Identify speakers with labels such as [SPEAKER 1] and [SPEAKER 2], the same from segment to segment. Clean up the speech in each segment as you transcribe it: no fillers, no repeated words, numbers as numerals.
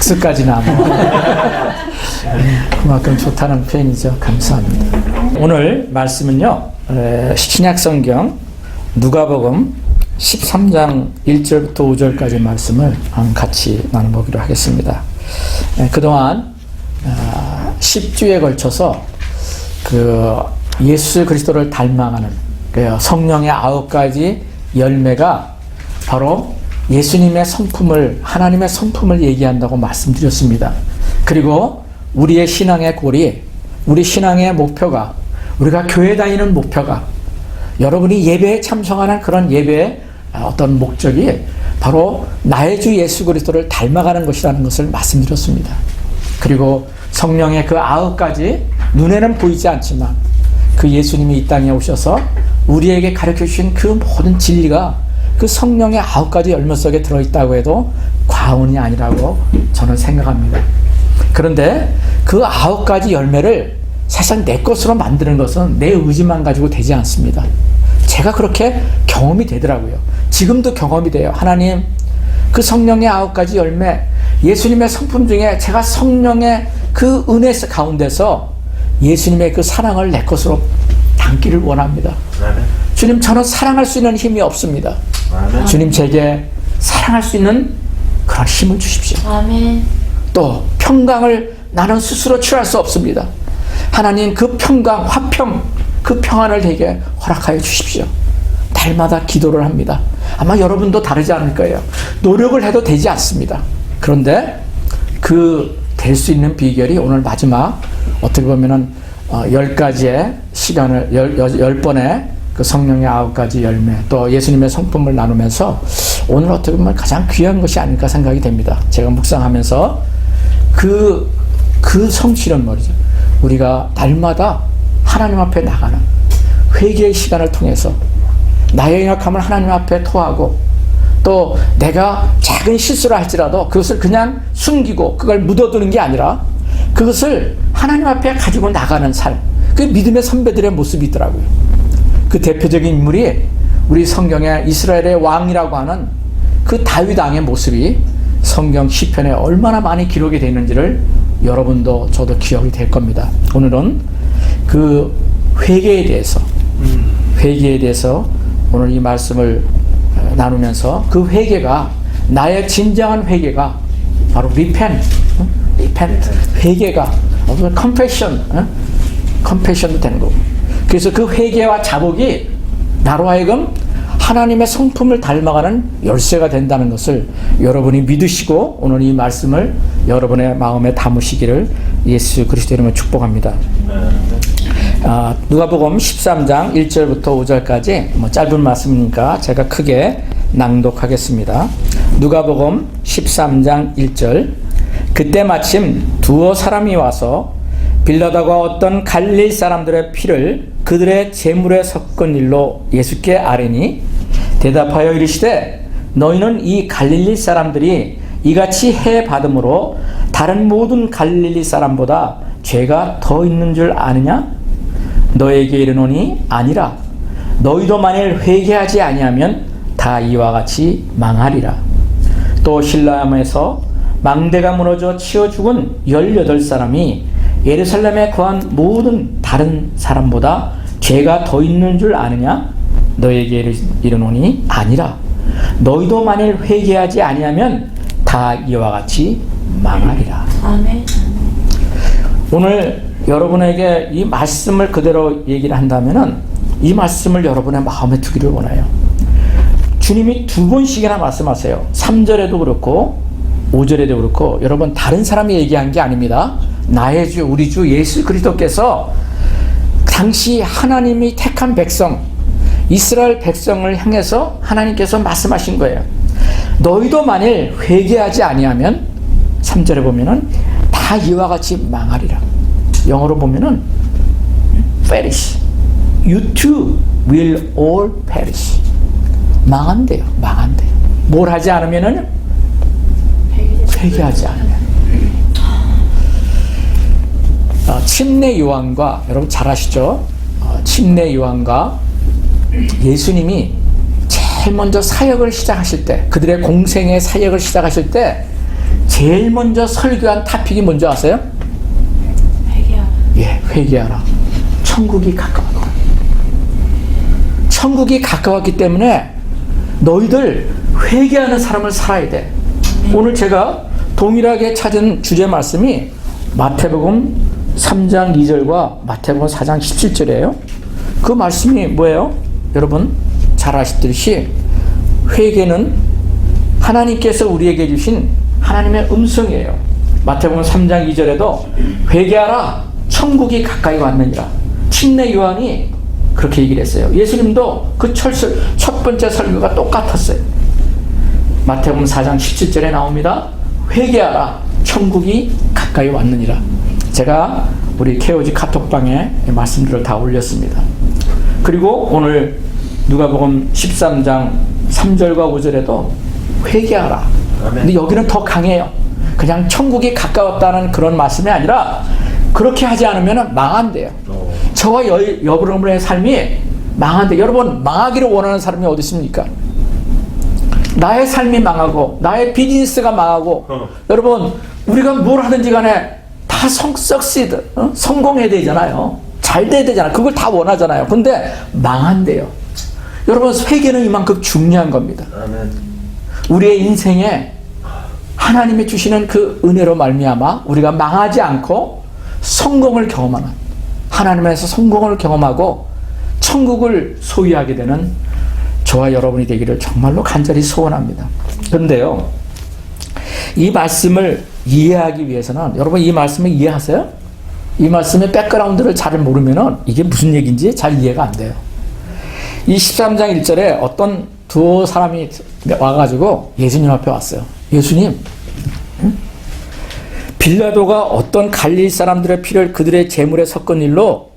[SPEAKER 1] 박수까지나 뭐. 그만큼 좋다는 표현이죠. 감사합니다. 오늘 말씀은요, 신약 성경 누가복음 13장 1절부터 5절까지 말씀을 같이 나눠보기로 하겠습니다. 그동안 10주에 걸쳐서 그 예수 그리스도를 닮아가는 성령의 9가지 열매가 바로 예수님의 성품을, 하나님의 성품을 얘기한다고 말씀드렸습니다. 그리고 우리의 신앙의 고리, 우리 신앙의 목표가, 우리가 교회 다니는 목표가, 여러분이 예배에 참석하는 그런 예배의 어떤 목적이 바로 나의 주 예수 그리스도를 닮아가는 것이라는 것을 말씀드렸습니다. 그리고 성령의 그 9가지 눈에는 보이지 않지만 그 예수님이 이 땅에 오셔서 우리에게 가르쳐 주신 그 모든 진리가 그 성령의 9가지 열매 속에 들어있다고 해도 과언이 아니라고 저는 생각합니다. 그런데 그 9가지 열매를 사실 내 것으로 만드는 것은 내 의지만 가지고 되지 않습니다. 제가 그렇게 경험이 되더라고요. 지금도 경험이 돼요. 하나님, 그 성령의 9가지 열매, 예수님의 성품 중에 제가 성령의 그 은혜 가운데서 예수님의 그 사랑을 내 것으로 담기를 원합니다. 아멘. 주님, 저는 사랑할 수 있는 힘이 없습니다. 아멘. 주님, 제게 사랑할 수 있는 그런 힘을 주십시오. 아멘. 또 평강을 나는 스스로 취할 수 없습니다. 하나님, 그 평강, 화평, 그 평안을 되게 허락하여 주십시오. 날마다 기도를 합니다. 아마 여러분도 다르지 않을 거예요. 노력을 해도 되지 않습니다. 그런데 그 될 수 있는 비결이 오늘 마지막 어떻게 보면은 10가지의 시간을 10번의 그 성령의 9가지 열매, 또 예수님의 성품을 나누면서 오늘 어떻게 보면 가장 귀한 것이 아닐까 생각이 됩니다. 제가 묵상하면서 그 성실은 말이죠. 우리가 날마다 하나님 앞에 나가는 회개의 시간을 통해서 나의 연약함을 하나님 앞에 토하고, 또 내가 작은 실수를 할지라도 그것을 그냥 숨기고 그걸 묻어두는 게 아니라 그것을 하나님 앞에 가지고 나가는 삶, 그 믿음의 선배들의 모습이 있더라고요. 그 대표적인 인물이 우리 성경의 이스라엘의 왕이라고 하는 그 다윗 왕의 모습이 성경 시편에 얼마나 많이 기록이 되어 있는지를 여러분도 저도 기억이 될 겁니다. 오늘은 그 회개에 대해서 오늘 이 말씀을 나누면서 그 회개가, 나의 진정한 회개가 바로 repent, 회개가 confession도 되는 거고, 그래서 그 회개와 자복이 나로 하여금 하나님의 성품을 닮아가는 열쇠가 된다는 것을 여러분이 믿으시고 오늘 이 말씀을 여러분의 마음에 담으시기를 예수 그리스도 이름으로 축복합니다. 누가복음 13장 1절부터 5절까지 짧은 말씀이니까 제가 크게 낭독하겠습니다. 누가복음 13장 1절. 그때 마침 두어 사람이 와서 빌라도가 어떤 갈릴리 사람들의 피를 그들의 제물에 섞은 일로 예수께 아뢰니 대답하여 이르시되, 너희는 이 갈릴리 사람들이 이같이 해 받음으로 다른 모든 갈릴리 사람보다 죄가 더 있는 줄 아느냐? 너에게 이르노니 아니라. 너희도 만일 회개하지 아니하면 다 이와 같이 망하리라. 또 실로암에서 망대가 무너져 치어 죽은 18사람이 예루살렘에 거한 모든 다른 사람보다 죄가 더 있는 줄 아느냐? 너에게 이르노니 아니라. 너희도 만일 회개하지 아니하면 다 이와 같이 망하리라. 아멘. 오늘 여러분에게 이 말씀을 그대로 얘기를 한다면은 이 말씀을 여러분의 마음에 두기를 원해요. 주님이 2번씩이나 말씀하세요. 3절에도 그렇고 5절에도 그렇고. 여러분, 다른 사람이 얘기한 게 아닙니다. 나의 주, 우리 주 예수 그리스도께서 당시 하나님이 택한 백성, 이스라엘 백성을 향해서 하나님께서 말씀하신 거예요. 너희도 만일 회개하지 아니하면 3절에 보면은 다 이와 같이 망하리라. 영어로 보면은 perish. You too will all perish. 망한대요. 뭘 하지 않으면은 회개하지 않으면. 침례 요한과, 여러분 잘 아시죠? 침례 요한과 예수님이 제일 먼저 사역을 시작하실 때, 그들의 공생의 사역을 시작하실 때 제일 먼저 설교한 타픽이 뭔지 아세요?
[SPEAKER 2] 회개하라.
[SPEAKER 1] 예, 회개하라. 천국이 가까웠다. 천국이 가까웠기 때문에 너희들 회개하는 사람을 살아야 돼. 오늘 제가 동일하게 찾은 주제 말씀이 마태복음 3장 2절과 마태복음 4장 17절이에요. 그 말씀이 뭐예요? 여러분 잘 아시듯이 회개는 하나님께서 우리에게 주신 하나님의 음성이에요. 마태복음 3장 2절에도 회개하라 천국이 가까이 왔느니라. 침례 요한이 그렇게 얘기를 했어요. 예수님도 그 첫 번째 설교가 똑같았어요. 마태복음 4장 17절에 나옵니다. 회개하라 천국이 가까이 왔느니라. 제가 우리 케오지 카톡방에 말씀들을 다 올렸습니다. 그리고 오늘 누가복음 13장 3절과 5절에도 회개하라. 근데 여기는 더 강해요. 그냥 천국이 가까웠다는 그런 말씀이 아니라 그렇게 하지 않으면 망한대요. 저와 여러분의 삶이 망한대. 여러분 망하기를 원하는 사람이 어디 있습니까? 나의 삶이 망하고 나의 비즈니스가 망하고 여러분 우리가 뭘 하든지 간에 다 석시드 성공해야 되잖아요. 잘 돼야 되잖아요. 그걸 다 원하잖아요. 근데 망한대요. 여러분 회개는 이만큼 중요한 겁니다. 우리의 인생에 하나님이 주시는 그 은혜로 말미암아 우리가 망하지 않고 성공을 경험하는 하나님에서 성공을 경험하고 천국을 소유하게 되는 저와 여러분이 되기를 정말로 간절히 소원합니다. 그런데요, 이 말씀을 이해하기 위해서는 여러분 이 말씀을 이해하세요? 이 말씀의 백그라운드를 잘 모르면은 이게 무슨 얘기인지 잘 이해가 안 돼요. 이 13장 1절에 어떤 두 사람이 와가지고 예수님 앞에 왔어요. 예수님, 빌라도가 어떤 갈릴 사람들의 피를 그들의 재물에 섞은 일로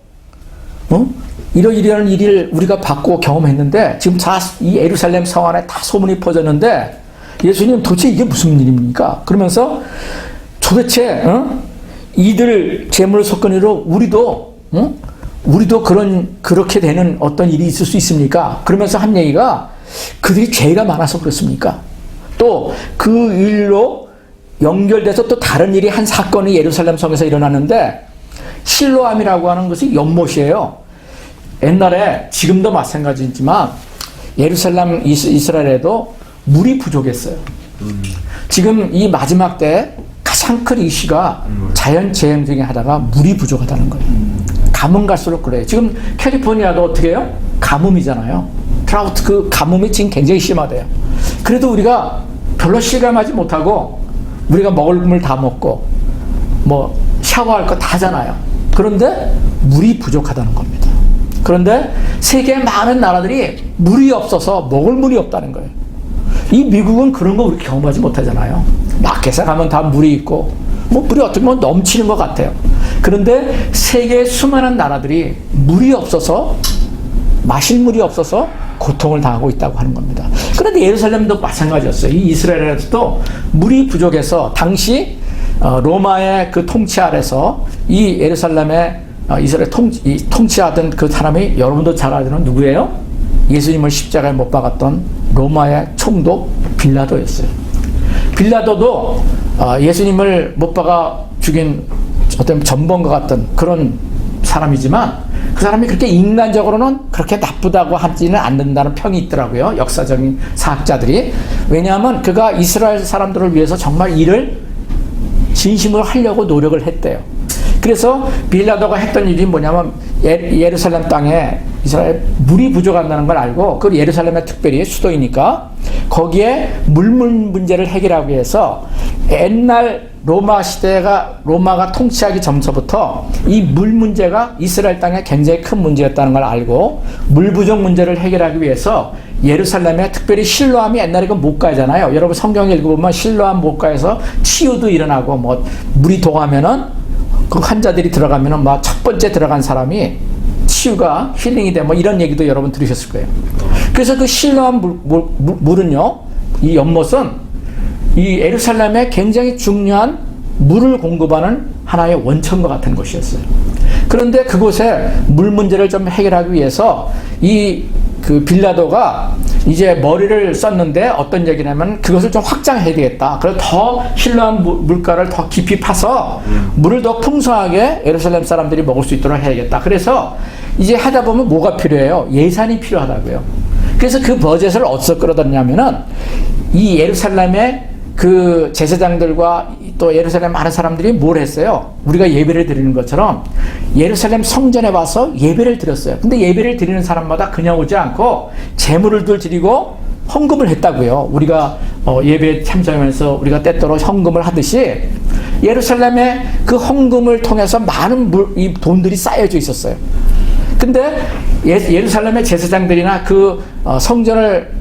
[SPEAKER 1] 이러이러한 일을 우리가 받고 경험했는데 지금 이 예루살렘 성 안에 다 소문이 퍼졌는데 예수님 도대체 이게 무슨 일입니까? 그러면서 도대체 이들 재물을 섞은 일로 우리도 그렇게 되는 어떤 일이 있을 수 있습니까? 그러면서 한 얘기가 그들이 죄가 많아서 그렇습니까? 또 그 일로 연결돼서 또 다른 일이 한 사건이 예루살렘 성에서 일어났는데 실로암이라고 하는 것이 연못이에요. 옛날에 지금도 마찬가지지만 예루살렘 이스라엘에도 물이 부족했어요. 지금 이 마지막 때 가장 큰 이슈가 자연재해 중에 하다가 물이 부족하다는 거예요. 가뭄 갈수록 그래요. 지금 캘리포니아도 어떻게 해요? 가뭄이잖아요. 드라우트 그 가뭄이 지금 굉장히 심하대요. 그래도 우리가 별로 실감하지 못하고 우리가 먹을 물 다 먹고 뭐 샤워할 거 다 하잖아요. 그런데 물이 부족하다는 겁니다. 그런데 세계 많은 나라들이 물이 없어서 먹을 물이 없다는 거예요. 이 미국은 그런 거 우리 경험하지 못하잖아요. 마켓에 가면 다 물이 있고 뭐 물이 어떻게 보면 넘치는 것 같아요. 그런데 세계의 수많은 나라들이 물이 없어서 마실 물이 없어서 고통을 당하고 있다고 하는 겁니다. 그런데 예루살렘도 마찬가지였어요. 이 이스라엘에서도 물이 부족해서 당시 로마의 그 통치 아래서 이 예루살렘의 이스라엘 통치하던 그 사람이 여러분도 잘 아시는 누구예요? 예수님을 십자가에 못 박았던 로마의 총독 빌라도였어요. 빌라도도 예수님을 못 박아 죽인 어떤 전범과 같던 그런 사람이지만 그 사람이 그렇게 인간적으로는 그렇게 나쁘다고 하지는 않는다는 평이 있더라고요. 역사적인 사학자들이. 왜냐하면 그가 이스라엘 사람들을 위해서 정말 일을 진심으로 하려고 노력을 했대요. 그래서 빌라도가 했던 일이 뭐냐면 예루살렘 땅에 이스라엘 물이 부족한다는 걸 알고 그 예루살렘의 특별히 수도이니까 거기에 물 문제를 해결하기 위해서 옛날 로마가 통치하기 전서부터 이 물 문제가 이스라엘 땅에 굉장히 큰 문제였다는 걸 알고 물 부족 문제를 해결하기 위해서 예루살렘에 특별히 실로암이 옛날에 그 못가잖아요. 여러분 성경 읽어보면 실로암 못가에서 치유도 일어나고 뭐 물이 동하면은 그 환자들이 들어가면은 막 첫 번째 들어간 사람이 치유가 힐링이 돼 뭐 이런 얘기도 여러분 들으셨을 거예요. 그래서 그 실로암 물은요, 이 연못은 이 예루살렘에 굉장히 중요한 물을 공급하는 하나의 원천과 같은 곳이었어요. 그런데 그곳에 물 문제를 좀 해결하기 위해서 그 빌라도가 이제 머리를 썼는데 어떤 얘기냐면 그것을 좀 확장해야 되겠다. 그래서 더 신라한 물가를 더 깊이 파서 물을 더 풍성하게 예루살렘 사람들이 먹을 수 있도록 해야겠다. 그래서 이제 하다 보면 뭐가 필요해요? 예산이 필요하다고요. 그래서 그 버젯을 어디서 끌어들였냐면은 이 예루살렘의 그 제사장들과 또 예루살렘 많은 사람들이 뭘 했어요? 우리가 예배를 드리는 것처럼 예루살렘 성전에 와서 예배를 드렸어요. 근데 예배를 드리는 사람마다 그냥 오지 않고 제물을 드리고 헌금을 했다고요. 우리가 예배에 참석하면서 우리가 때때로 헌금을 하듯이 예루살렘의 그 헌금을 통해서 많은 이 돈들이 쌓여져 있었어요. 근데 예루살렘의 제사장들이나 그 성전을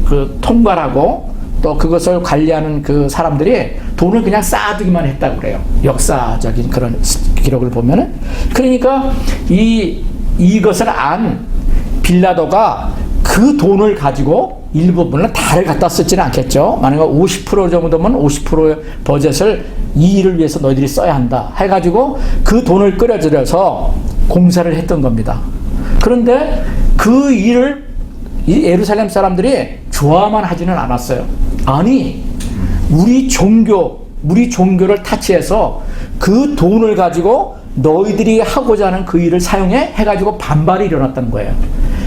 [SPEAKER 1] 그 통괄하고 또 그것을 관리하는 그 사람들이 돈을 그냥 쌓아두기만 했다고 그래요. 역사적인 그런 기록을 보면은. 그러니까 이것을 안 빌라도가 그 돈을 가지고 일부분을 다를 갖다 쓰지는 않겠죠. 만약에 50% 정도면 50%의 버젯을 이 일을 위해서 너희들이 써야 한다 해가지고 그 돈을 끌어들여서 공사를 했던 겁니다. 그런데 그 일을 이 예루살렘 사람들이 좋아만 하지는 않았어요. 아니, 우리 종교를 타치해서 그 돈을 가지고 너희들이 하고자 하는 그 일을 사용해 해가지고 반발이 일어났다는 거예요.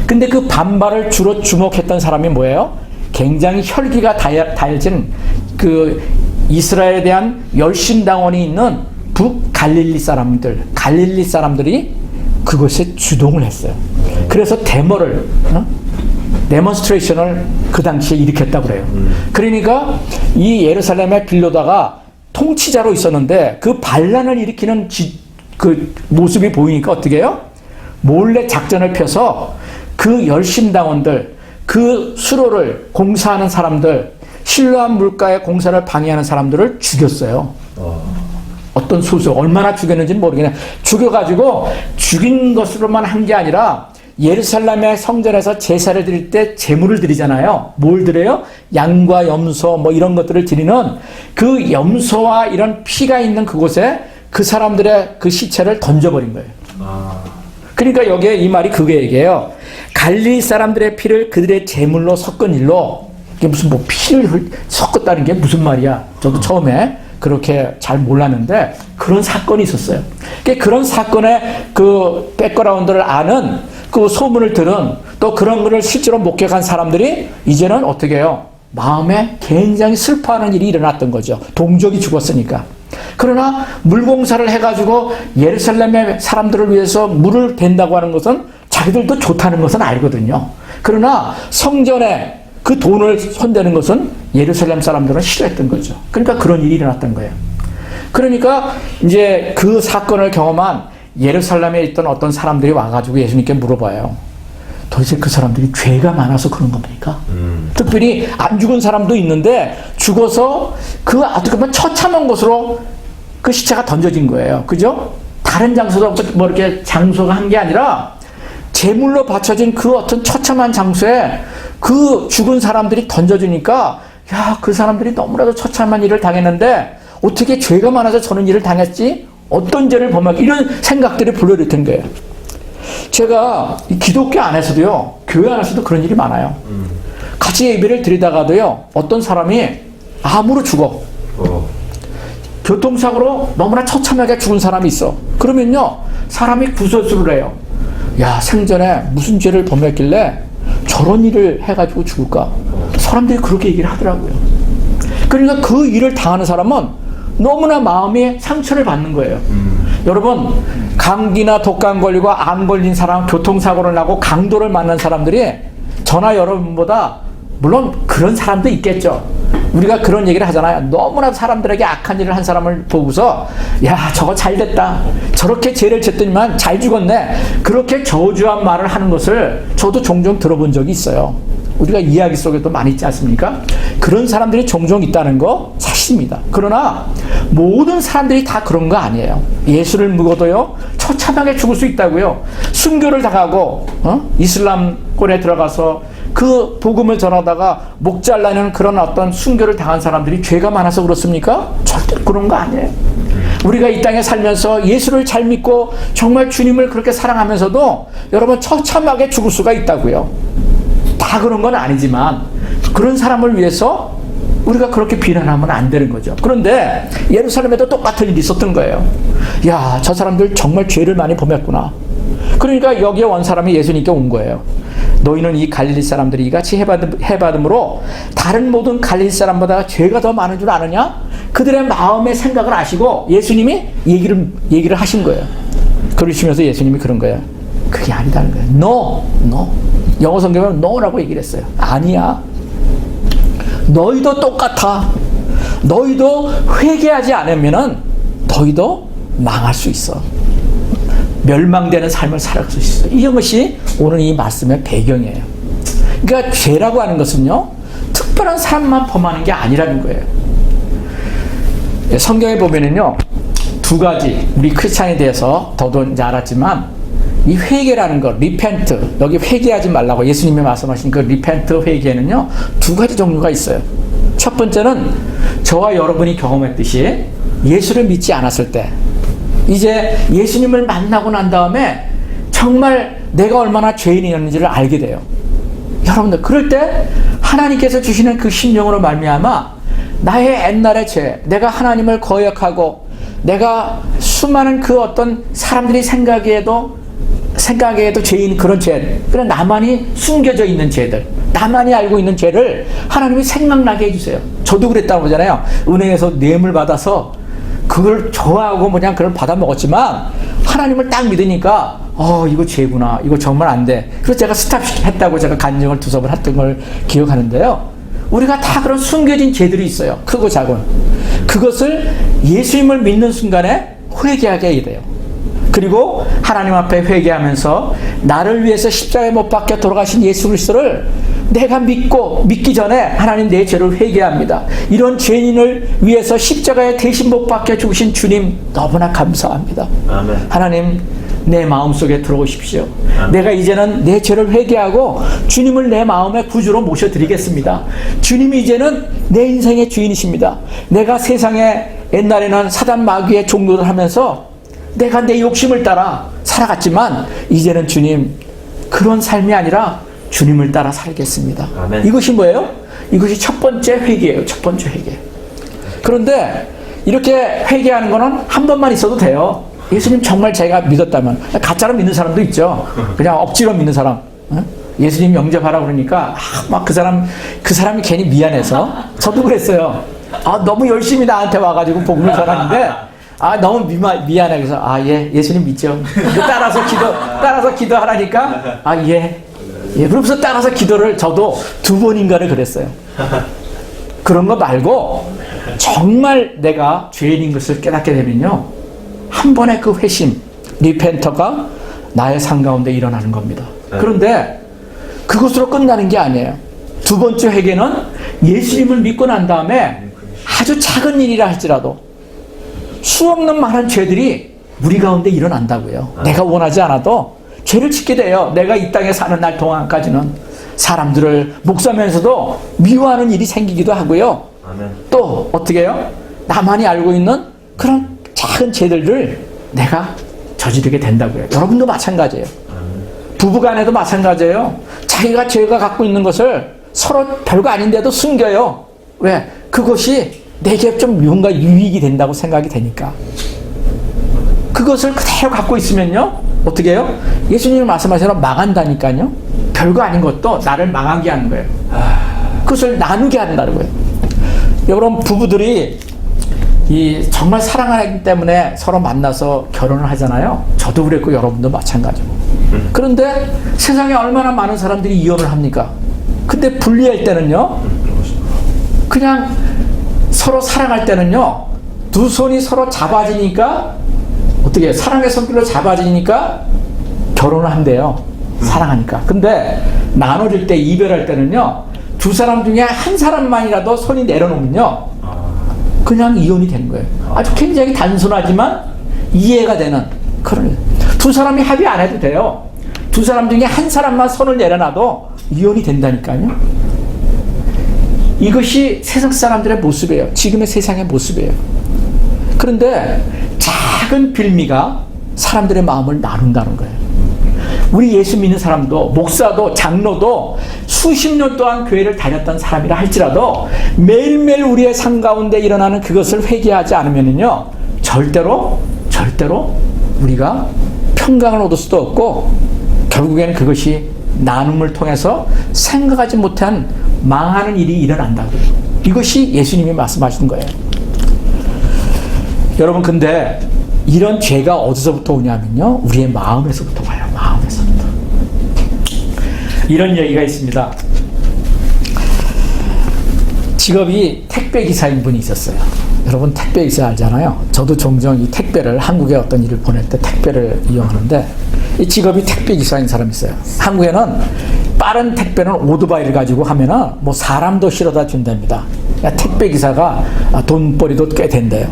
[SPEAKER 1] 근데 그 반발을 주로 주목했던 사람이 뭐예요? 굉장히 혈기가 다혈진 그 이스라엘에 대한 열심당원이 있는 북갈릴리 사람들이 그것에 주동을 했어요. 그래서 데몬스트레이션을 그 당시에 일으켰다고 그래요. 그러니까 이 예루살렘의 빌로다가 통치자로 있었는데 그 반란을 일으키는 그 모습이 보이니까 어떻게 해요? 몰래 작전을 펴서 그 열심당원들, 그 수로를 공사하는 사람들, 신라한 물가의 공사를 방해하는 사람들을 죽였어요. 어떤 소수, 얼마나 죽였는지는 모르겠네. 죽여가지고 죽인 것으로만 한 게 아니라 예루살렘의 성전에서 제사를 드릴 때 제물을 드리잖아요. 뭘 드려요? 양과 염소 뭐 이런 것들을 드리는 그 염소와 이런 피가 있는 그곳에 그 사람들의 그 시체를 던져버린 거예요. 그러니까 여기에 이 말이 그게 얘기해요. 갈릴리 사람들의 피를 그들의 제물로 섞은 일로, 이게 무슨 뭐 피를 섞었다는 게 무슨 말이야? 저도 처음에 그렇게 잘 몰랐는데 그런 사건이 있었어요. 그런 사건의 그 백그라운드를 아는 그 소문을 들은 또 그런 거를 실제로 목격한 사람들이 이제는 어떻게 해요? 마음에 굉장히 슬퍼하는 일이 일어났던 거죠. 동족이 죽었으니까. 그러나 물공사를 해가지고 예루살렘의 사람들을 위해서 물을 댄다고 하는 것은 자기들도 좋다는 것은 알거든요. 그러나 성전에 그 돈을 손대는 것은 예루살렘 사람들은 싫어했던 거죠. 그러니까 그런 일이 일어났던 거예요. 그러니까 이제 그 사건을 경험한 예루살렘에 있던 어떤 사람들이 와가지고 예수님께 물어봐요. 도대체 그 사람들이 죄가 많아서 그런 겁니까? 특별히 안 죽은 사람도 있는데 죽어서 그 어떻게 보면 처참한 곳으로 그 시체가 던져진 거예요. 그죠? 다른 장소도 뭐 이렇게 장소가 한 게 아니라 제물로 바쳐진 그 어떤 처참한 장소에 그 죽은 사람들이 던져주니까 야, 그 사람들이 너무나도 처참한 일을 당했는데 어떻게 죄가 많아서 저런 일을 당했지? 어떤 죄를 범했 이런 생각들이 불러일으킨 거예요. 제가 기독교 안에서도요, 교회 안에서도 그런 일이 많아요. 같이 예배를 드리다가도요, 어떤 사람이 암으로 죽어. 교통사고로 너무나 처참하게 죽은 사람이 있어. 그러면요, 사람이 구설수를 해요. 야, 생전에 무슨 죄를 범했길래 저런 일을 해가지고 죽을까? 사람들이 그렇게 얘기를 하더라고요. 그러니까 그 일을 당하는 사람은 너무나 마음에 상처를 받는 거예요. 여러분, 감기나 독감 걸리고 암 걸린 사람, 교통사고를 나고 강도를 만난 사람들이 저나 여러분보다, 물론 그런 사람도 있겠죠. 우리가 그런 얘기를 하잖아요. 너무나 사람들에게 악한 일을 한 사람을 보고서 야, 저거 잘됐다. 저렇게 죄를 졌더니만 잘 죽었네. 그렇게 저주한 말을 하는 것을 저도 종종 들어본 적이 있어요. 우리가 이야기 속에도 많이 있지 않습니까? 그런 사람들이 종종 있다는 거 사실입니다. 그러나 모든 사람들이 다 그런 거 아니에요. 예수를 믿어도요, 처참하게 죽을 수 있다고요. 순교를 당하고 이슬람권에 들어가서 그 복음을 전하다가 목 잘라내는 그런 어떤 순교를 당한 사람들이 죄가 많아서 그렇습니까? 절대 그런 거 아니에요. 우리가 이 땅에 살면서 예수를 잘 믿고 정말 주님을 그렇게 사랑하면서도 여러분 처참하게 죽을 수가 있다고요. 다 다 그런 건 아니지만 그런 사람을 위해서 우리가 그렇게 비난하면 안 되는 거죠. 그런데 예루살렘에도 똑같은 일이 있었던 거예요. 야, 저 사람들 정말 죄를 많이 범했구나. 그러니까 여기에 온 사람이 예수님께 온 거예요. 너희는 이 갈릴리 사람들이 이같이 해받음으로 다른 모든 갈릴리 사람보다 죄가 더 많은 줄 아느냐? 그들의 마음의 생각을 아시고 예수님이 얘기를 하신 거예요. 그러시면서 예수님이 그런 거예요. 그게 아니다는 거예요. No. 영어 성경은 no라고 얘기를 했어요. 아니야. 너희도 똑같아. 너희도 회개하지 않으면은 너희도 망할 수 있어. 멸망되는 삶을 살아갈 수 있어. 이것이 오늘 이 말씀의 배경이에요. 그러니까 죄라고 하는 것은요, 특별한 사람만 범하는 게 아니라는 거예요. 성경에 보면은요, 두 가지, 우리 크리스찬에 대해서 더도 이제 알았지만, 이 회개라는 것, 리펜트, 여기 회개하지 말라고 예수님이 말씀하신 그 리펜트 회개는요, 두 가지 종류가 있어요. 첫 번째는 저와 여러분이 경험했듯이 예수를 믿지 않았을 때, 이제 예수님을 만나고 난 다음에 정말 내가 얼마나 죄인이었는지를 알게 돼요. 여러분들, 그럴 때 하나님께서 주시는 그 심령으로 말미암아 나의 옛날의 죄, 내가 하나님을 거역하고 내가 수많은 그 어떤 사람들이 생각에도 죄인 그런 죄, 그냥 나만이 숨겨져 있는 죄들, 나만이 알고 있는 죄를 하나님이 생각나게 해주세요. 저도 그랬다고 그러잖아요. 은행에서 뇌물 받아서 그걸 좋아하고 그냥 그걸 받아 먹었지만 하나님을 딱 믿으니까 이거 죄구나, 이거 정말 안 돼. 그래서 제가 스탑했다고 제가 간증을 두서 번 했던 걸 기억하는데요. 우리가 다 그런 숨겨진 죄들이 있어요. 크고 작은. 그것을 예수님을 믿는 순간에 회개하게 돼요. 그리고 하나님 앞에 회개하면서 나를 위해서 십자가에 못 박혀 돌아가신 예수 그리스도를 내가 믿기 전에 하나님 내 죄를 회개합니다. 이런 죄인을 위해서 십자가에 대신 못 박혀 죽으신 주님 너무나 감사합니다.
[SPEAKER 3] 아멘.
[SPEAKER 1] 하나님 내 마음속에 들어오십시오.
[SPEAKER 3] 아멘.
[SPEAKER 1] 내가 이제는 내 죄를 회개하고 주님을 내 마음의 구주로 모셔드리겠습니다. 주님이 이제는 내 인생의 주인이십니다. 내가 세상에 옛날에는 사단 마귀의 종노를 하면서 내가 내 욕심을 따라 살아갔지만 이제는 주님 그런 삶이 아니라 주님을 따라 살겠습니다.
[SPEAKER 3] 아멘.
[SPEAKER 1] 이것이 뭐예요? 이것이 첫 번째 회개예요. 첫 번째 회개. 그런데 이렇게 회개하는 거는 한 번만 있어도 돼요. 예수님 정말 제가 믿었다면, 가짜로 믿는 사람도 있죠. 그냥 억지로 믿는 사람. 예수님 영접하라 그러니까 막 그 사람이 괜히 미안해서, 저도 그랬어요. 너무 열심히 나한테 와가지고 복음을 전하는데 너무 미안해. 그래서 예, 예수님 믿죠. 따라서 기도하라니까 예. 그러면서 따라서 기도를 저도 2번인가를 그랬어요. 그런 거 말고 정말 내가 죄인인 것을 깨닫게 되면요, 한 번의 그 회심, 리펜터가 나의 삶 가운데 일어나는 겁니다. 그런데 그것으로 끝나는 게 아니에요. 두 번째 회개는 예수님을 믿고 난 다음에 아주 작은 일이라 할지라도 수없는 많은 죄들이 우리 가운데 일어난다고요. 내가 원하지 않아도 죄를 짓게 돼요. 내가 이 땅에 사는 날 동안까지는 사람들을 목사면서도 미워하는 일이 생기기도 하고요.
[SPEAKER 3] 아멘.
[SPEAKER 1] 또 어떻게 해요? 나만이 알고 있는 그런 작은 죄들을 내가 저지르게 된다고요. 여러분도 마찬가지예요. 부부간에도 마찬가지예요. 자기가 죄가 갖고 있는 것을 서로 별거 아닌데도 숨겨요. 왜? 그것이 내게 좀 뭔가 유익이 된다고 생각이 되니까. 그것을 그대로 갖고 있으면요, 어떻게 해요? 예수님이 말씀하셔서 망한다니까요. 별거 아닌 것도 나를 망하게 하는 거예요. 그것을 나누게 한다는 거예요. 여러분, 부부들이 정말 사랑하기 때문에 서로 만나서 결혼을 하잖아요. 저도 그랬고 여러분도 마찬가지고. 그런데 세상에 얼마나 많은 사람들이 이혼을 합니까? 근데 분리할 때는요, 그냥 서로 사랑할 때는요, 두 손이 서로 잡아지니까, 어떻게 해요? 사랑의 손길로 잡아지니까 결혼을 한대요. 사랑하니까. 근데 나눠질 때, 이별할 때는요, 두 사람 중에 한 사람만이라도 손이 내려놓으면요, 그냥 이혼이 되는 거예요. 아주 굉장히 단순하지만 이해가 되는 그런. 두 사람이 합의 안 해도 돼요. 두 사람 중에 한 사람만 손을 내려놔도 이혼이 된다니까요. 이것이 세상 사람들의 모습이에요. 지금의 세상의 모습이에요. 그런데 작은 빌미가 사람들의 마음을 나눈다는 거예요. 우리 예수 믿는 사람도, 목사도, 장로도 수십 년 동안 교회를 다녔던 사람이라 할지라도 매일매일 우리의 삶 가운데 일어나는 그것을 회개하지 않으면요, 절대로 우리가 평강을 얻을 수도 없고 결국에는 그것이 나눔을 통해서 생각하지 못한 망하는 일이 일어난다고요. 이것이 예수님이 말씀하시는 거예요. 여러분, 근데 이런 죄가 어디서부터 오냐면요, 우리의 마음에서부터 와요. 마음에서부터. 이런 얘기가 있습니다. 직업이 택배기사인 분이 있었어요. 여러분, 택배기사 알잖아요. 저도 종종 이 택배를, 한국에 어떤 일을 보낼 때 택배를 이용하는데, 이 직업이 택배기사인 사람이 있어요. 한국에는 빠른 택배는 오토바이를 가지고 하면은 뭐 사람도 실어다 준답니다. 그러니까 택배기사가 돈벌이도 꽤 된대요.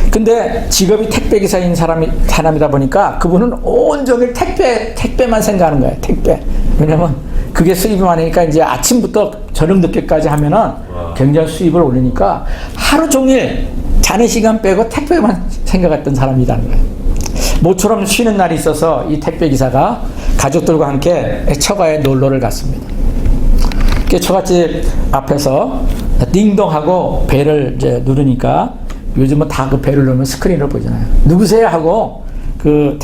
[SPEAKER 1] 근데 직업이 택배기사인 사람이다 보니까 그분은 온종일 택배만 생각하는 거예요. 택배. 왜냐면 그게 수입이 많으니까 이제 아침부터 저녁 늦게까지 하면은 굉장히 수입을 올리니까 하루 종일 자는 시간 빼고 택배만 생각했던 사람이라는 거예요. 모처럼 쉬는 날이 있어서 이 택배기사가 가족들과 함께 처가에 놀러를 갔습니다. 처갓집 앞에서 띵동하고 벨을 이제 누르니까 요즘은 다 그 벨을 누르면 스크린으로 보잖아요. 누구세요? 하고 그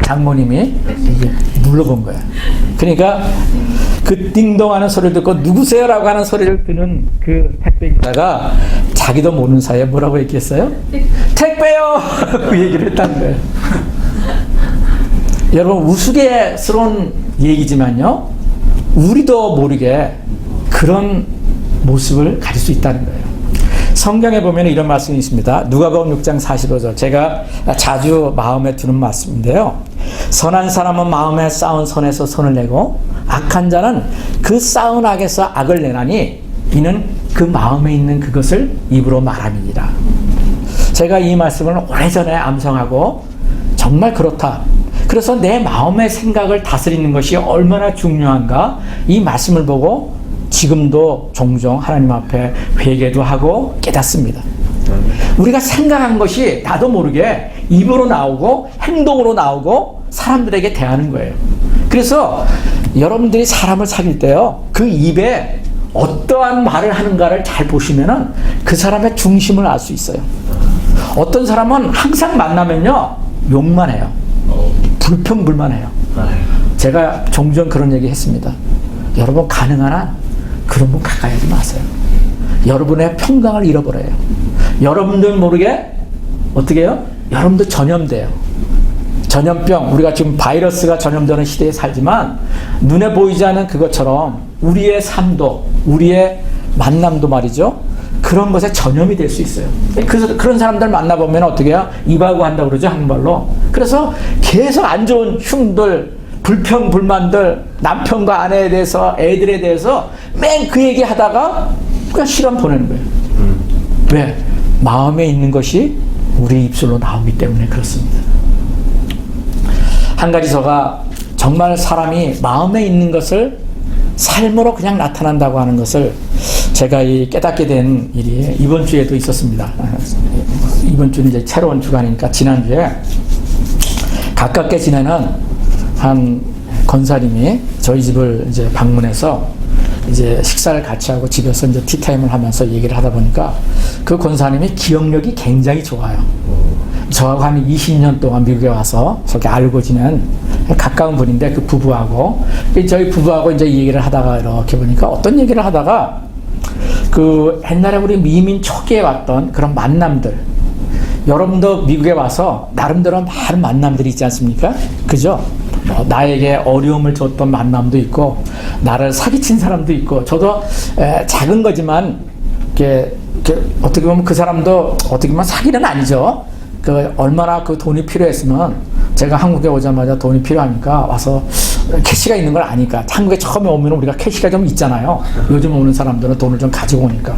[SPEAKER 1] 장모님이 이제 눌러본 거예요. 그러니까 그 띵동하는 소리를 듣고 누구세요? 라고 하는 소리를 듣는 그 택배기사가 자기도 모르는 사이에 뭐라고 얘기했어요? 택배요! 그 얘기를 했다는 거예요. 여러분, 우스갯스러운 얘기지만요, 우리도 모르게 그런 모습을 가질 수 있다는 거예요. 성경에 보면 이런 말씀이 있습니다. 누가복음 6장 45절. 제가 자주 마음에 두는 말씀인데요. 선한 사람은 마음에 쌓은 선에서 손을 내고 악한 자는 그 쌓은 악에서 악을 내나니 이는 그 마음에 있는 그것을 입으로 말함이니라. 제가 이 말씀을 오래전에 암송하고 정말 그렇다. 그래서 내 마음의 생각을 다스리는 것이 얼마나 중요한가, 이 말씀을 보고 지금도 종종 하나님 앞에 회개도 하고 깨닫습니다. 우리가 생각한 것이 나도 모르게 입으로 나오고 행동으로 나오고 사람들에게 대하는 거예요. 그래서 여러분들이 사람을 사귈 때요, 그 입에 어떠한 말을 하는가를 잘 보시면은 그 사람의 중심을 알 수 있어요. 어떤 사람은 항상 만나면요, 욕만 해요. 불평불만해요. 제가 종종 그런 얘기 했습니다. 여러분, 가능한 한 그런 분 가까이 하지 마세요. 여러분의 평강을 잃어버려요. 여러분들 모르게 어떻게 해요? 여러분들 전염돼요. 전염병, 우리가 지금 바이러스가 전염되는 시대에 살지만 눈에 보이지 않는 그것처럼 우리의 삶도, 우리의 만남도 말이죠, 그런 것에 전염이 될 수 있어요. 그래서 그런 사람들 만나보면 어떻게 해요? 이발고 한다고 그러죠, 한국말로. 그래서 계속 안 좋은 흉들, 불평, 불만들, 남편과 아내에 대해서, 애들에 대해서 맨 그 얘기 하다가 그냥 시간 보내는 거예요. 왜? 마음에 있는 것이 우리 입술로 나오기 때문에 그렇습니다. 한 가지 저가 정말 사람이 마음에 있는 것을 삶으로 그냥 나타난다고 하는 것을 제가 깨닫게 된 일이 이번 주에도 있었습니다. 이번 주는 이제 새로운 주간이니까 지난주에 가깝게 지내는 한 권사님이 저희 집을 이제 방문해서 이제 식사를 같이 하고 집에서 이제 티타임을 하면서 얘기를 하다 보니까 그 권사님이 기억력이 굉장히 좋아요. 저하고 한 20년 동안 미국에 와서 저렇게 알고 지낸 가까운 분인데 그 부부하고 저희 부부하고 이제 얘기를 하다가 이렇게 보니까 어떤 얘기를 하다가 그 옛날에 우리 미민 초기에 왔던 그런 만남들, 여러분도 미국에 와서 나름대로 많은 만남들이 있지 않습니까? 그죠? 나에게 어려움을 줬던 만남도 있고 나를 사기친 사람도 있고, 저도 작은 거지만 이렇게 어떻게 보면 그 사람도 어떻게 보면 사기는 아니죠. 그 얼마나 그 돈이 필요했으면, 제가 한국에 오자마자 돈이 필요하니까 와서 캐시가 있는 걸 아니까, 한국에 처음에 오면 우리가 캐시가 좀 있잖아요. 요즘 오는 사람들은 돈을 좀 가지고 오니까.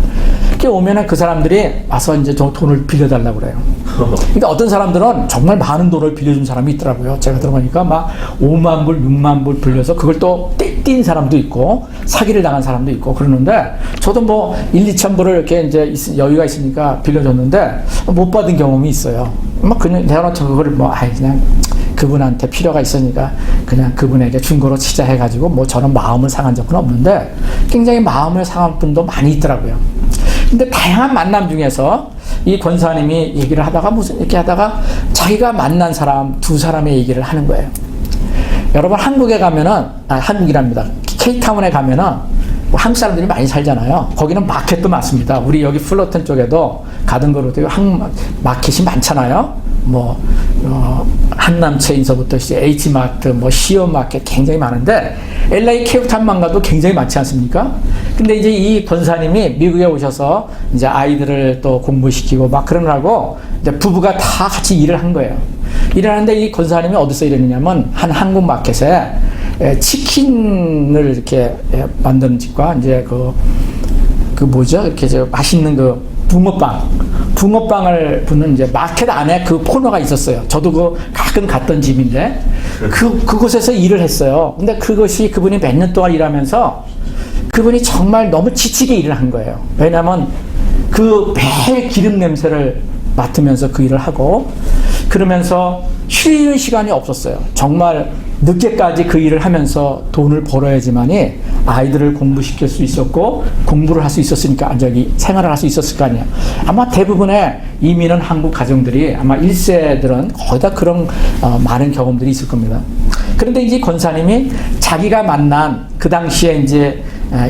[SPEAKER 1] 이렇게 오면은 그 사람들이 와서 이제 좀 돈을 빌려달라고 그래요. 그러니까 어떤 사람들은 정말 많은 돈을 빌려준 사람이 있더라고요. 제가 들어보니까 막 5만 불, 6만 불 빌려서 그걸 또 떼뛴 사람도 있고 사기를 당한 사람도 있고 그러는데, 저도 뭐 1, 2천 불을 이렇게 이제 여유가 있으니까 빌려줬는데 못 받은 경험이 있어요. 막 그냥 내가 그걸 뭐 그냥 그분한테 필요가 있으니까 그냥 그분에게 중고로 치자 해가지고 뭐 저는 마음을 상한 적은 없는데 굉장히 마음을 상한 분도 많이 있더라고요. 근데 다양한 만남 중에서 이 권사님이 얘기를 하다가 무슨 이렇게 하다가 자기가 만난 사람 두 사람의 얘기를 하는 거예요. 여러분 한국에 가면은 한국이랍니다. 케이타운에 가면은 뭐 한국 사람들이 많이 살잖아요. 거기는 마켓도 많습니다. 우리 여기 플러튼 쪽에도 가든거로도 한국 마켓이 많잖아요. 뭐 한남 체인서부터 H마트, 뭐 시어마켓 굉장히 많은데 LA 케이타운만 가도 굉장히 많지 않습니까? 근데 이제 이 권사님이 미국에 오셔서 이제 아이들을 또 공부시키고 막 그러느라고 이제 부부가 다 같이 일을 한 거예요. 일을 하는데 이 권사님이 어디서 일했느냐면 한 한국 마켓에 치킨을 이렇게 만드는 집과 이제 그 뭐죠? 이렇게 저 맛있는 그 붕어빵을 붓는 이제 마켓 안에 그 코너가 있었어요. 저도 그 가끔 갔던 집인데 그곳에서 일을 했어요. 근데 그분이 몇 년 동안 일하면서 그분이 정말 너무 지치게 일을 한 거예요. 왜냐하면 그 매일 기름 냄새를 맡으면서 그 일을 하고 그러면서 쉬는 시간이 없었어요. 정말 늦게까지 그 일을 하면서 돈을 벌어야지만이 아이들을 공부시킬 수 있었고 공부를 할 수 있었으니까 저기 생활을 할 수 있었을 거 아니에요. 아마 대부분의 이민은 한국 가정들이 아마 1세들은 거의 다 그런 많은 경험들이 있을 겁니다. 그런데 이제 권사님이 자기가 만난 그 당시에 이제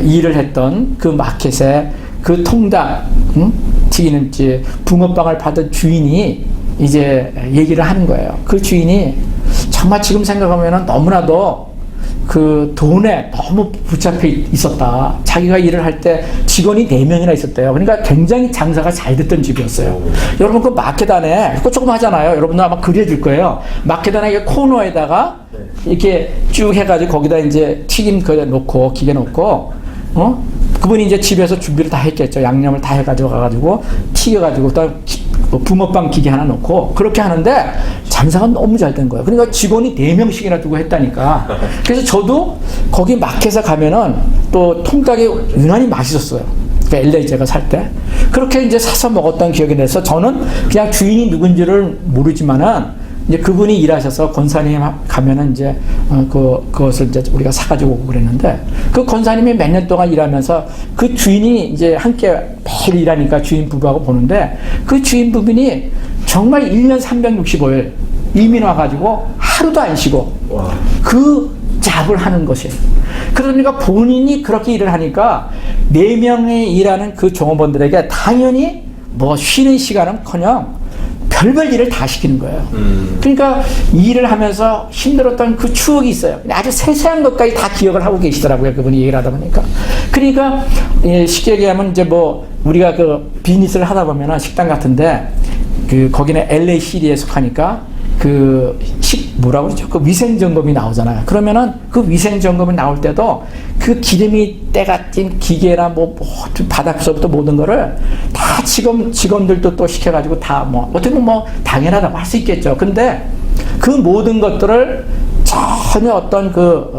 [SPEAKER 1] 일을 했던 그 마켓에 그 통닭 튀기는 이제 붕어빵을 받은 주인이 이제 얘기를 하는 거예요. 그 주인이 정말 지금 생각하면 너무나도 그 돈에 너무 붙잡혀 있었다. 자기가 일을 할 때 직원이 4명이나 있었대요. 그러니까 굉장히 장사가 잘 됐던 집이었어요. 여러분 그 마켓 안에 그거 조금 하잖아요. 여러분들 아마 그려줄 거예요. 마켓 안에 코너에다가 이렇게 쭉 해가지고 거기다 이제 튀김 그 놓고 기계 놓고 그분이 이제 집에서 준비를 다 했겠죠. 양념을 다 해가지고 가가지고 튀겨가지고 또 붕어빵 기계 하나 놓고 그렇게 하는데 장사가 너무 잘 된 거예요. 그러니까 직원이 4명씩이나 두고 했다니까. 그래서 저도 거기 마켓에 가면은 또 통닭이 유난히 맛있었어요. 그러니까 LA 제가 살 때. 그렇게 이제 사서 먹었던 기억이 나서 저는 그냥 주인이 누군지를 모르지만은 이제 그분이 일하셔서 권사님 가면은 이제 그것을 이제 우리가 사가지고 오고 그랬는데 그 권사님이 몇 년 동안 일하면서 그 주인이 이제 함께 매일 일하니까 주인 부부하고 보는데 그 주인 부분이 정말 1년 365일 이민 와가지고 하루도 안 쉬고 그 잡을 하는 것이에요. 그러니까 본인이 그렇게 일을 하니까 4명이 일하는 그 종업원들에게 당연히 뭐 쉬는 시간은커녕 별별 일을 다 시키는 거예요. 그러니까 일을 하면서 힘들었던 그 추억이 있어요. 아주 세세한 것까지 다 기억을 하고 계시더라고요. 그분이 얘기를 하다 보니까. 그러니까 쉽게 얘기하면 이제 뭐 우리가 그 비즈니스를 하다 보면은 식당 같은데 거기는 LA 시리에 속하니까 뭐라고 그러죠? 그 위생점검이 나오잖아요. 그러면은 그 위생점검이 나올 때도 그 기름이 때가 찐 기계나 바닥서부터 모든 거를 다 직원들도 또 시켜가지고 다 어떻게 보면 당연하다고 할 수 있겠죠. 근데 그 모든 것들을 전혀 어떤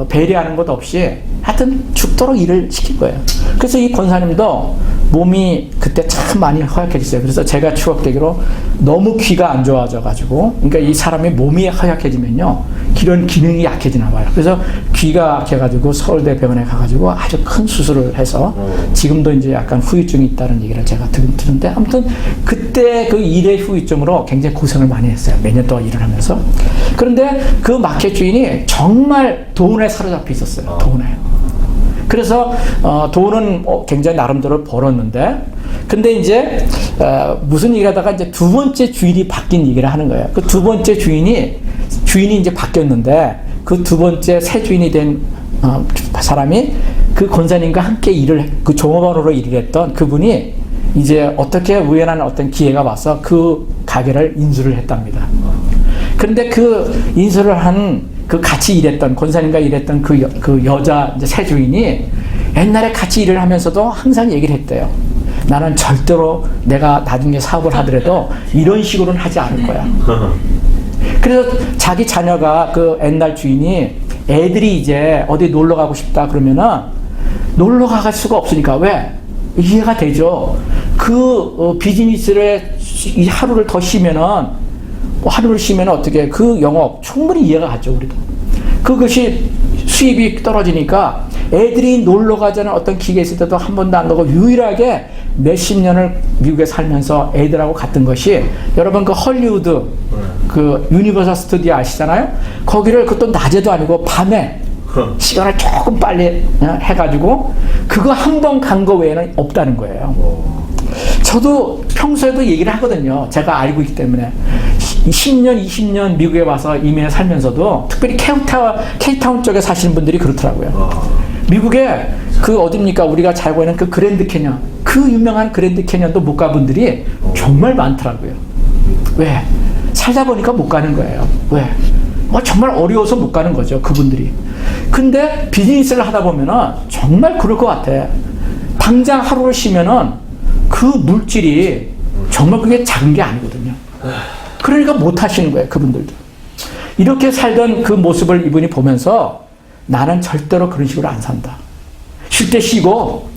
[SPEAKER 1] 배려하는 것 없이 하여튼 죽도록 일을 시킬 거예요. 그래서 이 권사님도 몸이 그때 참 많이 허약해졌어요. 그래서 제가 추억되기로 너무 귀가 안 좋아져가지고, 그러니까 이 사람이 몸이 허약해지면요, 이런 기능이 약해지나 봐요. 그래서 귀가 약해가지고 서울대 병원에 가가지고 아주 큰 수술을 해서 지금도 이제 약간 후유증이 있다는 얘기를 제가 듣는데, 아무튼 그때 그 일의 후유증으로 굉장히 고생을 많이 했어요. 몇 년 동안 일을 하면서. 그런데 그 마켓 주인이 정말 돈에 사로잡혀 있었어요. 돈에. 그래서 돈은 굉장히 나름대로 벌었는데, 근데 이제 무슨 얘기를 하다가 이제 두 번째 주인이 바뀐 얘기를 하는 거예요. 그 두 번째 주인이 이제 바뀌었는데, 그 두 번째 새 주인이 된 사람이 그 권사님과 함께 그 종업원으로 일을 했던 그분이 이제 어떻게 우연한 어떤 기회가 와서 그 가게를 인수를 했답니다. 그런데 그 인수를 한 그 같이 일했던, 권사님과 일했던 그 여자 이제 새 주인이 옛날에 같이 일을 하면서도 항상 얘기를 했대요. 나는 절대로 내가 나중에 사업을 하더라도 이런 식으로는 하지 않을 거야. 그래서 자기 자녀가 그 옛날 주인이 애들이 이제 어디 놀러 가고 싶다 그러면은 놀러 갈 수가 없으니까. 왜? 이해가 되죠. 그 비즈니스를 이 하루를 더 쉬면은 뭐 하루를 쉬면 어떻게 그 영업 충분히 이해가 가죠, 우리도. 그것이 수입이 떨어지니까 애들이 놀러 가자는 어떤 기계 있을 때도 한 번도 안 가고 유일하게 몇십 년을 미국에 살면서 애들하고 갔던 것이 여러분 그 헐리우드 그 유니버설 스튜디오 아시잖아요? 거기를 그것도 낮에도 아니고 밤에 시간을 조금 빨리 해가지고 그거 한 번 간 거 외에는 없다는 거예요. 저도 평소에도 얘기를 하거든요. 제가 알고 있기 때문에 10년, 20년 미국에 와서 이민에 살면서도 특별히 케이타운 쪽에 사시는 분들이 그렇더라고요. 미국에 그 어딥니까? 우리가 잘 보이는 그 그랜드 캐년, 그 유명한 그랜드 캐년도 못 가 분들이 정말 많더라고요. 왜? 살다 보니까 못 가는 거예요. 왜? 뭐 정말 어려워서 못 가는 거죠, 그분들이. 근데 비즈니스를 하다 보면은 정말 그럴 것 같아. 당장 하루를 쉬면은 그 물질이 정말 그게 작은 게 아니거든요. 그러니까 못 하시는 거예요, 그분들도. 이렇게 살던 그 모습을 이분이 보면서 나는 절대로 그런 식으로 안 산다. 쉴 때 쉬고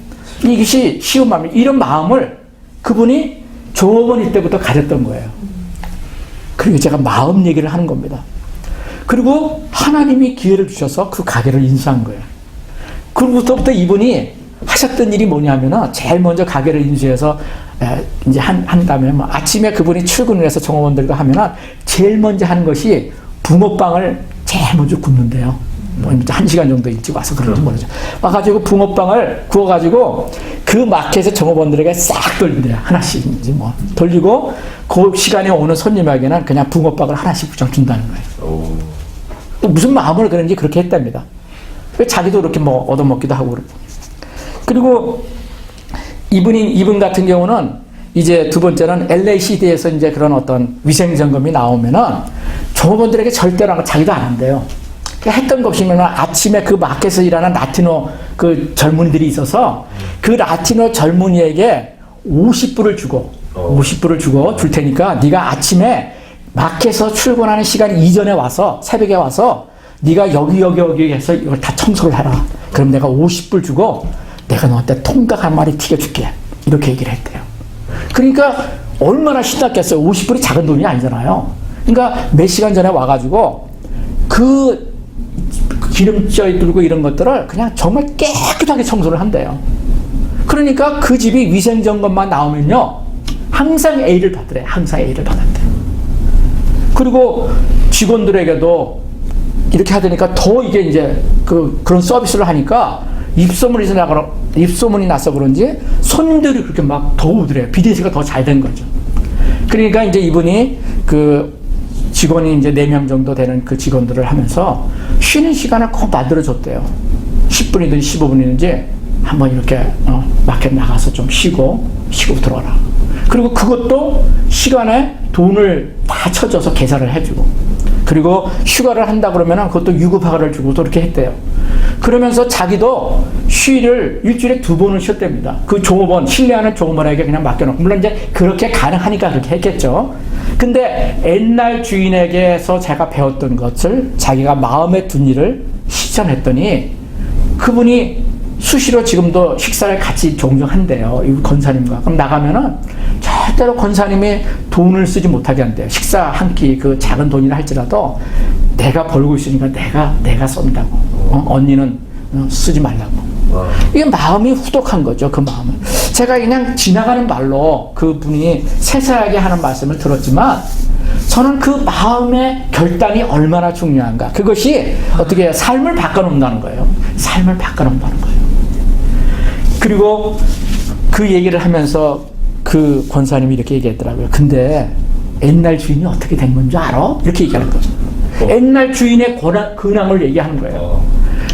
[SPEAKER 1] 이것이 쉬운 마음, 이런 마음을 그분이 종업원일 때부터 가졌던 거예요. 그리고 제가 마음 얘기를 하는 겁니다. 그리고 하나님이 기회를 주셔서 그 가게를 인수한 거예요. 그로부터부터 이분이 하셨던 일이 뭐냐면은 제일 먼저 가게를 인수해서 이제 한 다음에 뭐 아침에 그분이 출근을 해서 종업원들과 하면은 제일 먼저 하는 것이 붕어빵을 제일 먼저 굽는데요. 뭐 1시간 정도 일찍 와서 그런지 모르죠. 와가지고 붕어빵을 구워가지고 그 마켓에 종업원들에게 싹 돌린대요. 하나씩 이제 뭐 돌리고 그 시간에 오는 손님에게는 그냥 붕어빵을 하나씩 그냥 준다는 거예요. 또 무슨 마음으로 그런지 그렇게 했답니다. 자기도 그렇게 뭐 얻어먹기도 하고 그러고. 그리고 이분 같은 경우는 이제 두 번째는 LACD에서 이제 그런 어떤 위생 점검이 나오면은 종업원들에게 절대로 안 하고 자기도 안 한대요. 했던 것 없이면 아침에 그 마켓에서 일하는 라티노 그 젊은이들이 있어서 그 라티노 젊은이에게 50불을 주고 줄 테니까 네가 아침에 마켓에서 출근하는 시간 이전에 와서 새벽에 와서 네가 여기 해서 이걸 다 청소를 해라. 그럼 내가 50불 주고 내가 너한테 통닭 한 마리 튀겨줄게. 이렇게 얘기를 했대요. 그러니까 얼마나 신났겠어요. 50불이 작은 돈이 아니잖아요. 그러니까 몇 시간 전에 와가지고 그 기름져 들고 이런 것들을 그냥 정말 깨끗하게 청소를 한대요. 그러니까 그 집이 위생점검만 나오면요 항상 A를 받더래요. 항상 A를 받았대요. 그리고 직원들에게도 이렇게 하다니까 더 이게 이제 그런 서비스를 하니까 입소문이 나서 그런지 손님들이 그렇게 막 더 오더래요. 비즈니스가 더 잘 된 거죠. 그러니까 이제 이분이 그 직원이 이제 4명 정도 되는 그 직원들을 하면서 쉬는 시간을 꼭 만들어줬대요. 10분이든지 15분이든지 한번 이렇게 마켓 나가서 좀 쉬고 들어와라. 그리고 그것도 시간에 돈을 다 쳐줘서 계산을 해주고 그리고 휴가를 한다 그러면 그것도 유급휴가를 주고 또 이렇게 했대요. 그러면서 자기도 휴일을 일주일에 2번을 쉬었답니다. 그 종업원, 신뢰하는 종업원에게 그냥 맡겨놓고 물론 이제 그렇게 가능하니까 그렇게 했겠죠. 근데 옛날 주인에게서 제가 배웠던 것을 자기가 마음에 둔 일을 실천했더니 그분이 수시로 지금도 식사를 같이 종종 한대요. 이 권사님과. 그럼 나가면은 절대로 권사님이 돈을 쓰지 못하게 한대요. 식사 한 끼 그 작은 돈이라 할지라도 내가 벌고 있으니까 내가 쏜다고. 언니는 쓰지 말라고. 이게 마음이 후덕한 거죠. 그 마음은. 제가 그냥 지나가는 말로 그분이 세세하게 하는 말씀을 들었지만 저는 그 마음의 결단이 얼마나 중요한가. 그것이 어떻게 삶을 바꿔놓는다는 거예요. 삶을 바꿔놓는다는 거예요. 그리고 그 얘기를 하면서 그 권사님이 이렇게 얘기했더라고요. 근데 옛날 주인이 어떻게 된 건지 알아? 이렇게 얘기하는 거죠. 옛날 주인의 근황을 얘기하는 거예요.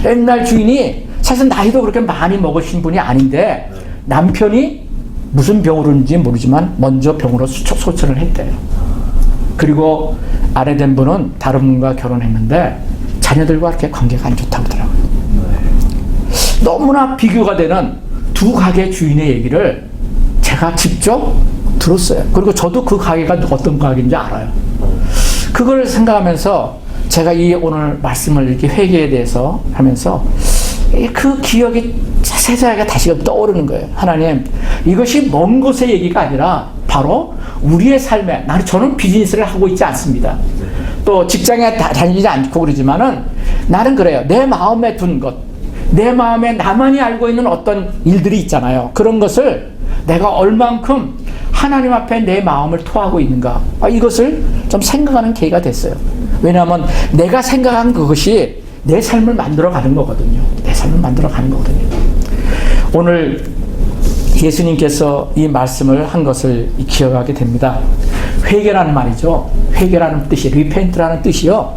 [SPEAKER 1] 옛날 주인이 사실 나이도 그렇게 많이 먹으신 분이 아닌데 남편이 무슨 병으로인지 모르지만 먼저 병으로 소천을 했대요. 그리고 아내 된 분은 다른 분과 결혼했는데 자녀들과 이렇게 관계가 안 좋다고 하더라고요. 너무나 비교가 되는 두 가게 주인의 얘기를 제가 직접 들었어요. 그리고 저도 그 가게가 어떤 가게인지 알아요. 그걸 생각하면서 제가 이 오늘 말씀을 이렇게 회개에 대해서 하면서 그 기억이 세세하게 다시금 떠오르는 거예요. 하나님, 이것이 먼 곳의 얘기가 아니라 바로 우리의 삶에, 저는 비즈니스를 하고 있지 않습니다. 또 직장에 다니지 않고 그러지만은 나는 그래요. 내 마음에 둔 것, 내 마음에 나만이 알고 있는 어떤 일들이 있잖아요. 그런 것을 내가 얼만큼 하나님 앞에 내 마음을 토하고 있는가, 이것을 좀 생각하는 계기가 됐어요. 왜냐하면 내가 생각한 그것이 내 삶을 만들어가는 거거든요. 내 삶을 만들어가는 거거든요. 오늘 예수님께서 이 말씀을 한 것을 기억하게 됩니다. 회개라는 말이죠. 회개라는 뜻이, 리펜트라는 뜻이요,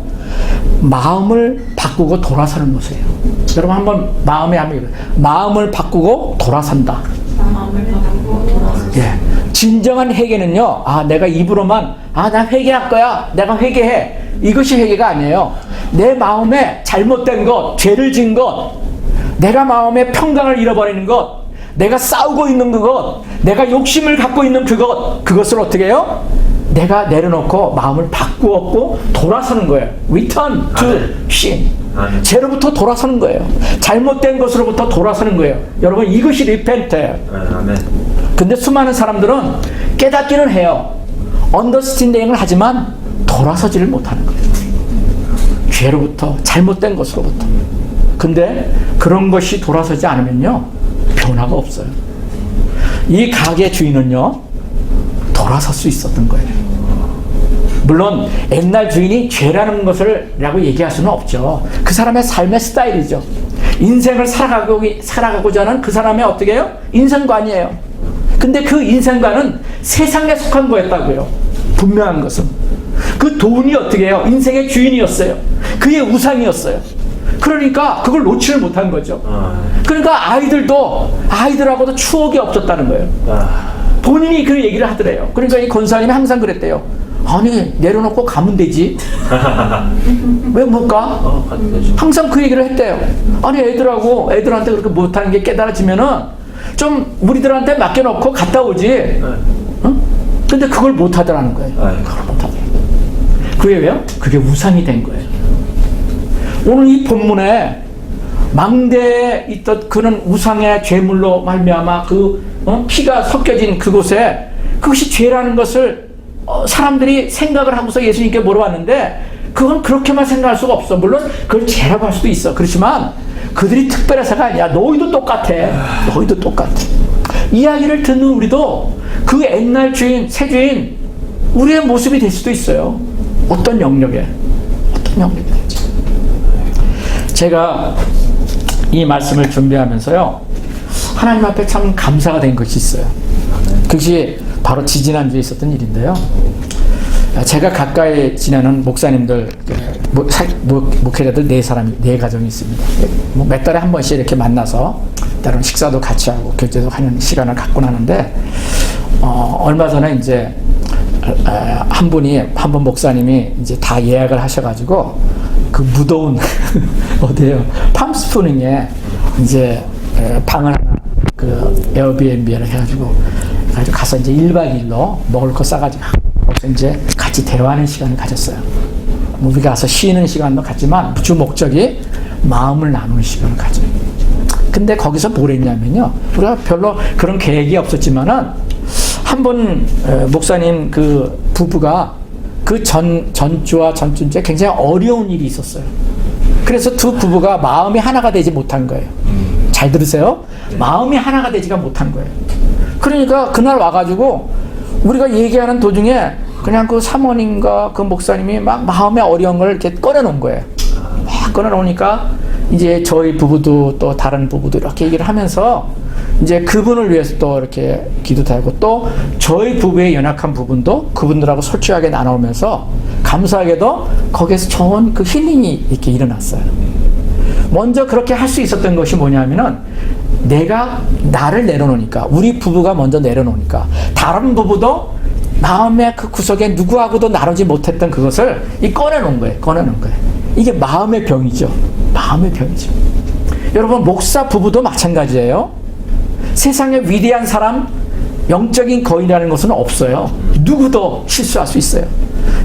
[SPEAKER 1] 마음을 바꾸고 돌아서는 것이에요. 여러분 한번 마음을 바꾸고 돌아선다.
[SPEAKER 2] 마음을 바꾸고 돌아서.
[SPEAKER 1] 예. 진정한 회개는요, 내가 입으로만, 나 회개할 거야, 내가 회개해, 이것이 회개가 아니에요. 내 마음에 잘못된 것, 죄를 지은 것, 내가 마음의 평강을 잃어버리는 것, 내가 싸우고 있는 그것, 내가 욕심을 갖고 있는 그것을 어떻게 해요? 내가 내려놓고 마음을 바꾸었고 돌아서는 거예요. Return to sin. 죄로부터 돌아서는 거예요. 잘못된 것으로부터 돌아서는 거예요. 여러분, 이것이 리펜트예요. 근데 수많은 사람들은 깨닫기는 해요. 언더스탠딩을 하지만 돌아서지를 못하는 거예요. 죄로부터, 잘못된 것으로부터. 근데 그런 것이 돌아서지 않으면요, 변화가 없어요. 이 가게 주인은요, 돌아설 수 있었던 거예요. 물론 옛날 주인이 죄라는 것을 라고 얘기할 수는 없죠. 그 사람의 삶의 스타일이죠. 인생을 살아가고자 하는 그 사람의 어떻게 해요? 인생관이에요. 근데 그 인생관은 세상에 속한 거였다고요. 분명한 것은 그 돈이 어떻게 해요? 인생의 주인이었어요. 그의 우상이었어요. 그러니까 그걸 놓지를 못한 거죠. 그러니까 아이들하고도 추억이 없었다는 거예요. 본인이 그 얘기를 하더래요. 그러니까 이 권사님이 항상 그랬대요. 아니, 내려놓고 가면 되지. 왜 못 가? 항상 그 얘기를 했대요. 아니, 애들한테 그렇게 못하는 게 깨달아지면은 좀 우리들한테 맡겨놓고 갔다 오지. 응? 근데 그걸 못 하더라는 거예요. 그걸 못 하더라고요. 그게 왜요? 그게 우상이 된 거예요. 오늘 이 본문에 망대에 있던 그는 우상의 죄물로 말미암아 피가 섞여진 그곳에, 그것이 죄라는 것을 사람들이 생각을 하고서 예수님께 물어봤는데, 그건 그렇게만 생각할 수가 없어. 물론 그걸 죄라고 할 수도 있어. 그렇지만 그들이 특별해서가 아니야. 너희도 똑같아. 너희도 똑같아. 이야기를 듣는 우리도 그 옛날 주인, 새 주인, 우리의 모습이 될 수도 있어요. 어떤 영역에 될지. 제가 이 말씀을 준비하면서요, 하나님 앞에 참 감사가 된 것이 있어요. 그것이 바로 지지난주에 있었던 일인데요. 제가 가까이 지내는 목사님들, 목회자들 네 가정이 있습니다. 몇 달에 한 번씩 이렇게 만나서 때로는 식사도 같이 하고 교제도 하는 시간을 갖곤 하는데, 얼마 전에 이제 한 분 목사님이 이제 다 예약을 하셔가지고 그 무더운 어디에요? 팜스프링에 이제 방을 하나 그 에어비앤비를 해가지고 가서 이제 1박 2일로 먹을 거 싸가지고 거기서 이제 같이 대화하는 시간을 가졌어요. 우리가 가서 쉬는 시간도 갖지만 주 목적이 마음을 나누는 시간을 가져요. 근데 거기서 뭘 했냐면요, 우리가 별로 그런 계획이 없었지만은 한 분 목사님 그 부부가 그 전주와 전주에 굉장히 어려운 일이 있었어요. 그래서 두 부부가 마음이 하나가 되지 못한 거예요. 잘 들으세요? 마음이 하나가 되지가 못한 거예요. 그러니까 그날 와가지고 우리가 얘기하는 도중에 그냥 그 사모님과 그 목사님이 막 마음의 어려운 걸 이렇게 꺼내놓은 거예요. 막 꺼내놓으니까 이제 저희 부부도 또 다른 부부도 이렇게 얘기를 하면서 이제 그분을 위해서 또 이렇게 기도도 하고, 또 저희 부부의 연약한 부분도 그분들하고 솔직하게 나누면서 감사하게도 거기에서 좋은 그 힐링이 이렇게 일어났어요. 먼저 그렇게 할 수 있었던 것이 뭐냐면은, 내가 나를 내려놓으니까, 우리 부부가 먼저 내려놓으니까 다른 부부도 마음의 그 구석에 누구하고도 나누지 못했던 그것을 꺼내놓은 거예요. 이게 마음의 병이죠. 마음의 병이죠. 여러분, 목사 부부도 마찬가지예요. 세상에 위대한 사람, 영적인 거인이라는 것은 없어요. 누구도 실수할 수 있어요.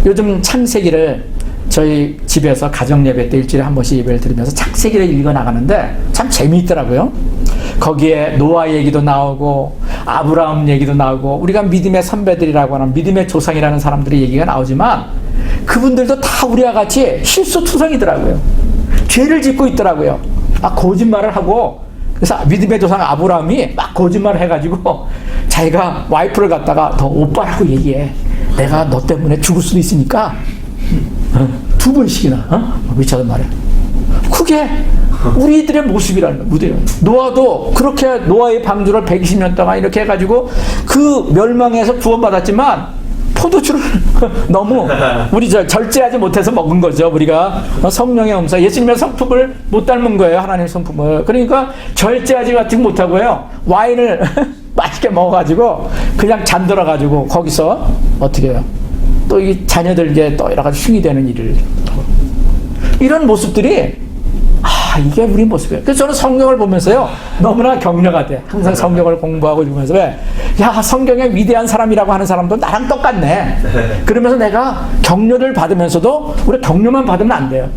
[SPEAKER 1] 요즘 창세기를 저희 집에서 가정 예배 때 일주일에 한 번씩 예배를 드리면서 창세기를 읽어 나가는데 참 재미있더라고요. 거기에 노아 얘기도 나오고 아브라함 얘기도 나오고 우리가 믿음의 선배들이라고 하는 믿음의 조상이라는 사람들의 얘기가 나오지만 그분들도 다 우리와 같이 실수투성이더라고요. 죄를 짓고 있더라고요. 거짓말을 하고 그래서 믿음의 조상 아브라함이 막 거짓말을 해가지고 자기가 와이프를 갖다가 너 오빠라고 얘기해. 내가 너 때문에 죽을 수도 있으니까 2번씩이나 미쳐도 말해. 그게 우리들의 모습이라는 거예요. 무대요. 노아도 그렇게 노아의 방주를 120년 동안 이렇게 해가지고 그 멸망에서 구원받았지만 포도주를 너무 우리 절제하지 못해서 먹은 거죠. 우리가 성령의 음성, 예수님의 성품을 못 닮은 거예요. 하나님의 성품을. 그러니까 절제하지 못하고요. 와인을 맛있게 먹어가지고 그냥 잠들어가지고 거기서 어떻게 해요? 또 이 자녀들에게 또 여러 가지 흉이 되는 일을 이런 모습들이 이게 우리 모습이에요. 그래서 저는 성경을 보면서요 너무나 격려가 돼. 항상 성경을 공부하고 읽으면서 왜? 야, 성경의 위대한 사람이라고 하는 사람도 나랑 똑같네. 그러면서 내가 격려를 받으면서도 우리 격려만 받으면 안 돼요.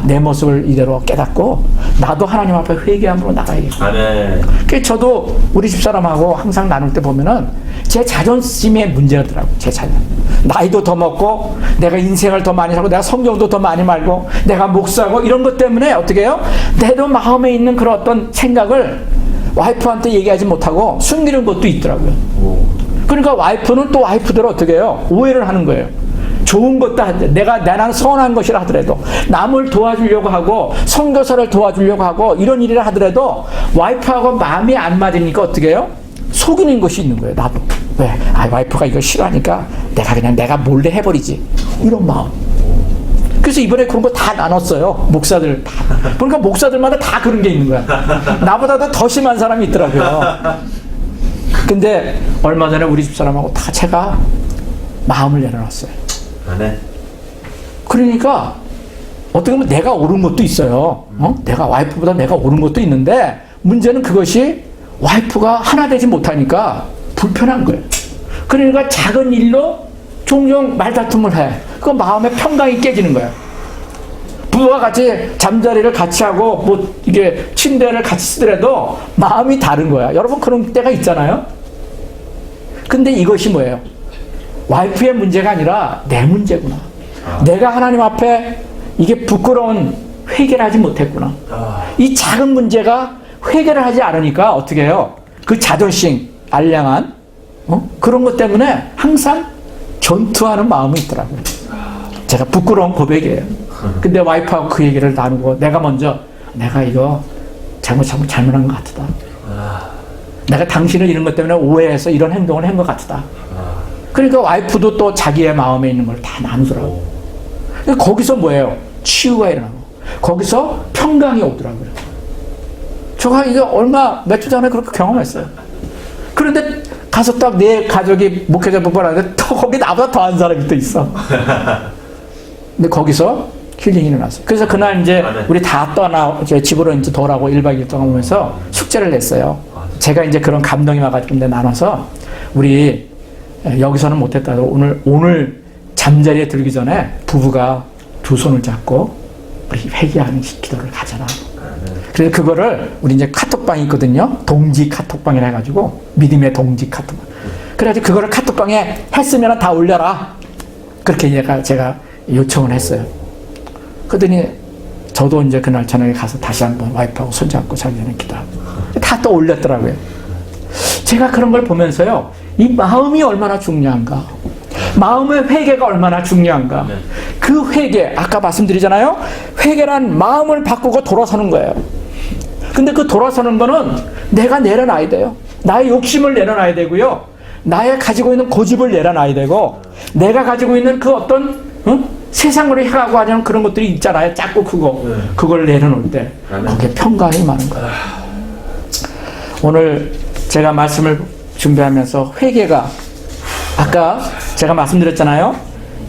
[SPEAKER 1] 내 모습을 이대로 깨닫고 나도 하나님 앞에 회개함으로 나가야겠다. 그래서 저도 우리 집사람하고 항상 나눌 때 보면은 제 자존심의 문제더라고. 제 자존. 나이도 더 먹고 내가 인생을 더 많이 살고 내가 성경도 더 많이 말고 내가 목사고 이런 것 때문에 어떻게 해요? 내도 마음에 있는 그런 어떤 생각을 와이프한테 얘기하지 못하고 숨기는 것도 있더라고요. 그러니까 와이프는 또 와이프대로 어떻게 해요? 오해를 하는 거예요. 좋은 것도 내가 나는 선한 것이라 하더라도 남을 도와주려고 하고 선교사를 도와주려고 하고 이런 일을 하더라도 와이프하고 마음이 안 맞으니까 어떻게 해요? 속이는 것이 있는 거예요. 나도. 왜? 와이프가 이걸 싫어하니까 내가 몰래 해버리지. 이런 마음. 그래서 이번에 그런 거 다 나눴어요. 목사들 다. 그러니까 목사들마다 다 그런 게 있는 거야. 나보다도 더 심한 사람이 있더라고요. 근데 얼마 전에 우리 집사람하고 다 제가 마음을 내려놨어요. 그러니까 어떻게 보면 내가 옳은 것도 있어요. 내가 와이프보다 내가 옳은 것도 있는데 문제는 그것이 와이프가 하나 되지 못하니까 불편한 거예요. 그러니까 작은 일로 종종 말다툼을 해. 그 마음의 평강이 깨지는 거예요. 부부와 같이 잠자리를 같이 하고 뭐 이게 침대를 같이 쓰더라도 마음이 다른 거야. 여러분 그런 때가 있잖아요. 근데 이것이 뭐예요? 와이프의 문제가 아니라 내 문제구나. 내가 하나님 앞에 이게 부끄러운 회개를 하지 못했구나. 이 작은 문제가 회개를 하지 않으니까 어떻게 해요? 그 자존심, 알량한 그런 것 때문에 항상 전투하는 마음이 있더라고요. 제가 부끄러운 고백이에요. 근데 와이프하고 그 얘기를 나누고 내가 이거 잘못한 것 같다. 내가 당신을 이런 것 때문에 오해해서 이런 행동을 한 것 같다. 그러니까 와이프도 또 자기의 마음에 있는 걸 다 나누더라고요. 거기서 뭐예요? 치유가 일어나고 거기서 평강이 오더라고요. 제가 이거 몇 주 전에 그렇게 경험했어요. 그런데 가서 딱 내 가족이 목회자 부부라는데 또 거기 나보다 더한 사람이 또 있어. 근데 거기서 힐링이 일어났어요. 그래서 그날 이제 우리 다 집으로 이제 돌아오고 1박 2일 동안 오면서 숙제를 냈어요. 제가 이제 그런 감동이 와가지고 나눠서 우리 여기서는 못했다고 오늘 잠자리에 들기 전에 부부가 두 손을 잡고 우리 회개하는 기도를 가져라. 그래서 그거를 우리 이제 카톡방이 있거든요. 동지 카톡방이라 해가지고 믿음의 동지 카톡방. 그래가지고 그거를 카톡방에 했으면 다 올려라. 그렇게 제가 요청을 했어요. 그러더니 저도 이제 그날 저녁에 가서 다시 한번 와이프하고 손잡고 자기 전에 기도하고 다 또 올렸더라고요. 제가 그런 걸 보면서요. 이 마음이 얼마나 중요한가. 마음의 회개가 얼마나 중요한가. 그 회개, 아까 말씀드리잖아요. 회개란 마음을 바꾸고 돌아서는 거예요. 근데 그 돌아서는 거는 내가 내려놔야 돼요. 나의 욕심을 내려놔야 되고요. 나의 가지고 있는 고집을 내려놔야 되고 내가 가지고 있는 그 어떤 세상으로 향하고 하는 그런 것들이 있잖아요. 작고 크고 그걸 내려놓을 때 거기에 평강이 많은 거예요. 오늘 제가 말씀을 준비하면서 회개가 아까 제가 말씀드렸잖아요.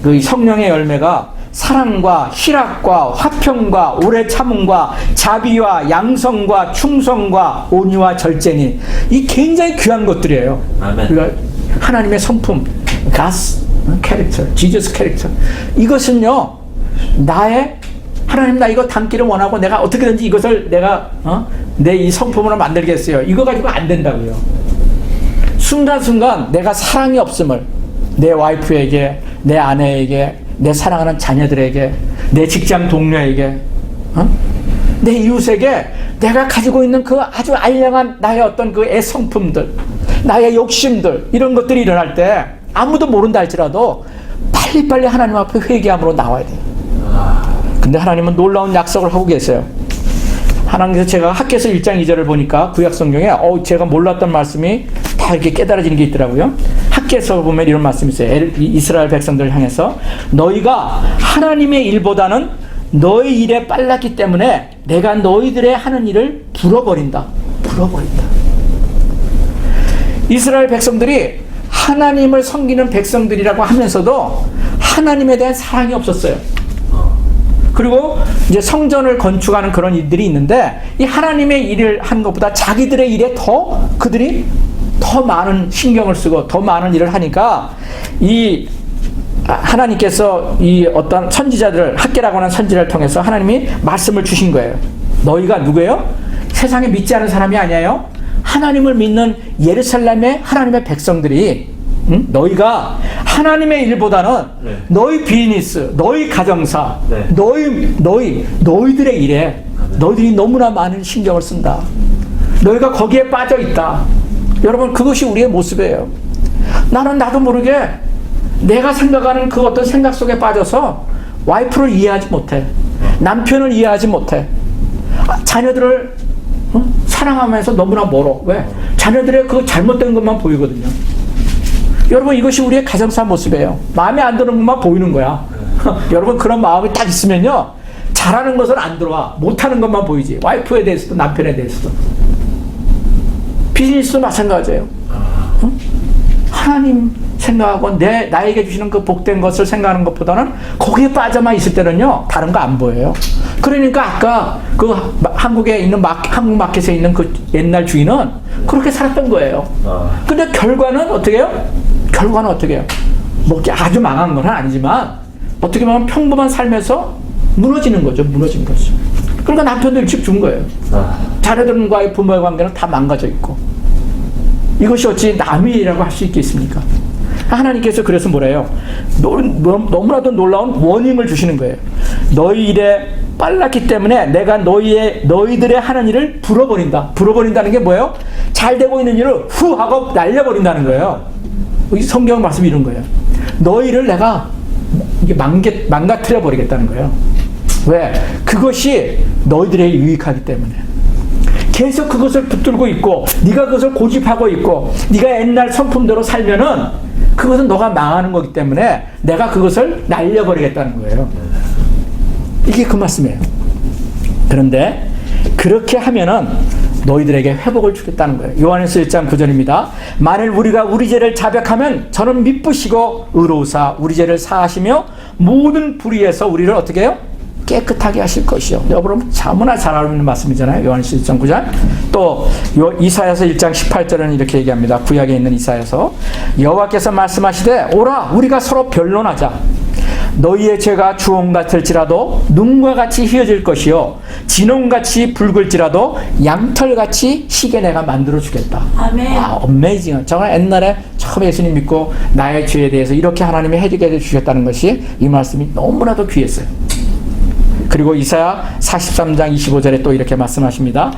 [SPEAKER 1] 그 성령의 열매가 사랑과 희락과 화평과 오래 참음과 자비와 양성과 충성과 온유와 절제니 이 굉장히 귀한 것들이에요. 그러니까 하나님의 성품, God's character, Jesus character. 이것은요, 하나님 나 이거 담기를 원하고 내가 어떻게든지 이것을 내가 내 이 성품으로 만들겠어요. 이거 가지고 안 된다고요. 순간순간 내가 사랑이 없음을 내 와이프에게, 내 아내에게, 내 사랑하는 자녀들에게, 내 직장 동료에게, 내 이웃에게 내가 가지고 있는 그 아주 알량한 나의 어떤 그 애성품들, 나의 욕심들, 이런 것들이 일어날 때 아무도 모른다 할지라도 빨리빨리 하나님 앞에 회개함으로 나와야 돼요. 근데 하나님은 놀라운 약속을 하고 계세요. 하나님께서 제가 학개서 1장 2절을 보니까 구약 성경에 제가 몰랐던 말씀이 다 이렇게 깨달아지는 게 있더라고요. 학개서 보면 이런 말씀이 있어요. 이스라엘 백성들을 향해서 너희가 하나님의 일보다는 너희 일에 빨랐기 때문에 내가 너희들의 하는 일을 불어버린다. 불어버린다. 이스라엘 백성들이 하나님을 섬기는 백성들이라고 하면서도 하나님에 대한 사랑이 없었어요. 그리고 이제 성전을 건축하는 그런 일들이 있는데 이 하나님의 일을 한 것보다 자기들의 일에 그들이 더 많은 신경을 쓰고 더 많은 일을 하니까 이 하나님께서 이 어떤 선지자들을, 학개라고 하는 선지자를 통해서 하나님이 말씀을 주신 거예요. 너희가 누구예요? 세상에 믿지 않은 사람이 아니에요. 하나님을 믿는 예루살렘의 하나님의 백성들이 너희가 하나님의 일보다는 너희 비즈니스, 너희 가정사, 너희들의 일에 너희들이 너무나 많은 신경을 쓴다. 너희가 거기에 빠져 있다. 여러분, 그것이 우리의 모습이에요. 나도 모르게 내가 생각하는 그 어떤 생각 속에 빠져서 와이프를 이해하지 못해. 남편을 이해하지 못해. 자녀들을 사랑하면서 너무나 멀어. 왜? 자녀들의 그 잘못된 것만 보이거든요. 여러분, 이것이 우리의 가정사 모습이에요. 마음에 안 드는 것만 보이는 거야. 여러분, 그런 마음이 딱 있으면요, 잘하는 것은 안 들어와. 못하는 것만 보이지. 와이프에 대해서도 남편에 대해서도. 비즈니스도 마찬가지예요. 하나님 생각하고 나에게 주시는 그 복된 것을 생각하는 것보다는 거기에 빠져만 있을 때는요, 다른 거 안 보여요. 그러니까 아까 그 한국에 있는 한국 마켓에 있는 그 옛날 주인은 그렇게 살았던 거예요. 근데 결과는 어떻게 해요? 뭐 아주 망한 건 아니지만 어떻게 보면 평범한 삶에서 무너지는 거죠. 무너진 거죠. 그러니까 남편도 일찍 준 거예요. 자녀들과의 부모의 관계는 다 망가져 있고. 이것이 어찌 남의 일이라고 할 수 있겠습니까? 하나님께서 그래서 뭐래요? 너무나도 놀라운 워닝을 주시는 거예요. 너희 일에 빨랐기 때문에 내가 너희들의 하는 일을 불어버린다. 불어버린다는 게 뭐예요? 잘 되고 있는 일을 후 하고 날려버린다는 거예요. 성경 말씀이 이런 거예요. 너희를 내가 망가뜨려 버리겠다는 거예요. 왜? 그것이 너희들에게 유익하기 때문에. 계속 그것을 붙들고 있고 네가 그것을 고집하고 있고 네가 옛날 성품대로 살면은 그것은 너가 망하는 거기 때문에 내가 그것을 날려버리겠다는 거예요. 이게 그 말씀이에요. 그런데 그렇게 하면은 너희들에게 회복을 주겠다는 거예요. 요한일서 1장 9절입니다. 만일 우리가 우리 죄를 자백하면 저는 미쁘시고 의로우사 우리 죄를 사하시며 모든 불의에서 우리를 어떻게 해요? 깨끗하게 하실 것이요. 여러분 너무나 잘 알고 말씀이잖아요. 요한일서 1장 9절. 또 이사야서 1장 18절은 이렇게 얘기합니다. 구약에 있는 이사야서. 여호와께서 말씀하시되 오라 우리가 서로 변론하자. 너희의 죄가 주홍 같을지라도 눈과 같이 휘어질 것이요 진홍같이 붉을지라도 양털같이 희게 내가 만들어 주겠다.
[SPEAKER 2] 아멘.
[SPEAKER 1] 어메이징. 정말 옛날에 처음 예수님 믿고 나의 죄에 대해서 이렇게 하나님이 해결해 주셨다는 것이 이 말씀이 너무나도 귀했어요. 그리고 이사야 43장 25절에 또 이렇게 말씀하십니다.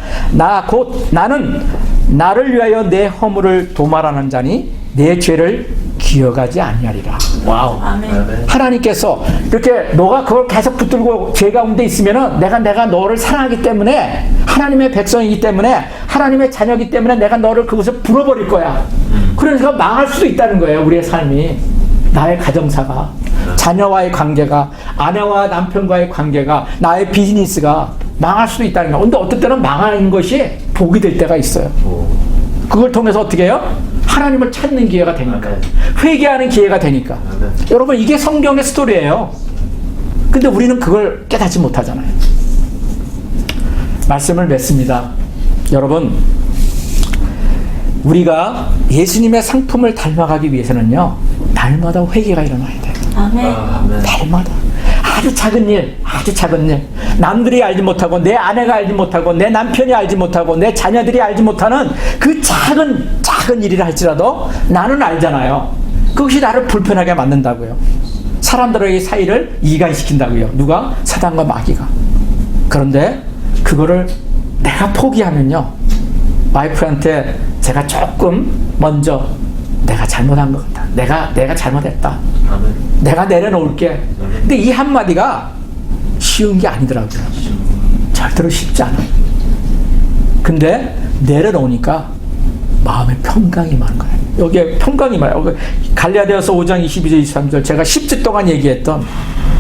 [SPEAKER 1] 나는 나를 위하여 내 허물을 도말하는 자니 내 죄를 기억하지 아니하리라. 와우.
[SPEAKER 2] 아멘.
[SPEAKER 1] 하나님께서 이렇게 너가 그걸 계속 붙들고 죄 가운데 있으면은 내가 너를 사랑하기 때문에 하나님의 백성이기 때문에 하나님의 자녀이기 때문에 내가 너를 그것을 불어버릴 거야. 그러니까 망할 수도 있다는 거예요. 우리의 삶이. 나의 가정사가, 자녀와의 관계가, 아내와 남편과의 관계가, 나의 비즈니스가 망할 수도 있다는 거예요. 근데 어떤 때는 망하는 것이 복이 될 때가 있어요. 그걸 통해서 어떻게 해요? 하나님을 찾는 기회가 되니까. 회개하는 기회가 되니까. 여러분, 이게 성경의 스토리예요. 근데 우리는 그걸 깨닫지 못하잖아요. 말씀을 맺습니다. 여러분, 우리가 예수님의 상품을 닮아가기 위해서는요, 날마다 회개가 일어나야 돼요.
[SPEAKER 2] 아멘.
[SPEAKER 1] 날마다. 아주 작은 일. 남들이 알지 못하고, 내 아내가 알지 못하고, 내 남편이 알지 못하고, 내 자녀들이 알지 못하는 그 작은 작은 일이라 할지라도 나는 알잖아요. 그것이 나를 불편하게 만든다고요. 사람들의 사이를 이간시킨다고요. 누가? 사단과 마귀가. 그런데 그거를 내가 포기하면요, 와이프한테 제가 조금 먼저 내가 잘못한 것 같다. 내가 잘못했다. 내가 내려놓을게. 근데 이 한마디가 쉬운 게 아니더라고요. 절대로 쉽지 않아. 근데 내려놓으니까 마음에 평강이 많은 거예요. 여기에 평강이 많아요. 갈라디아서 5장 22절 23절 제가 10주 동안 얘기했던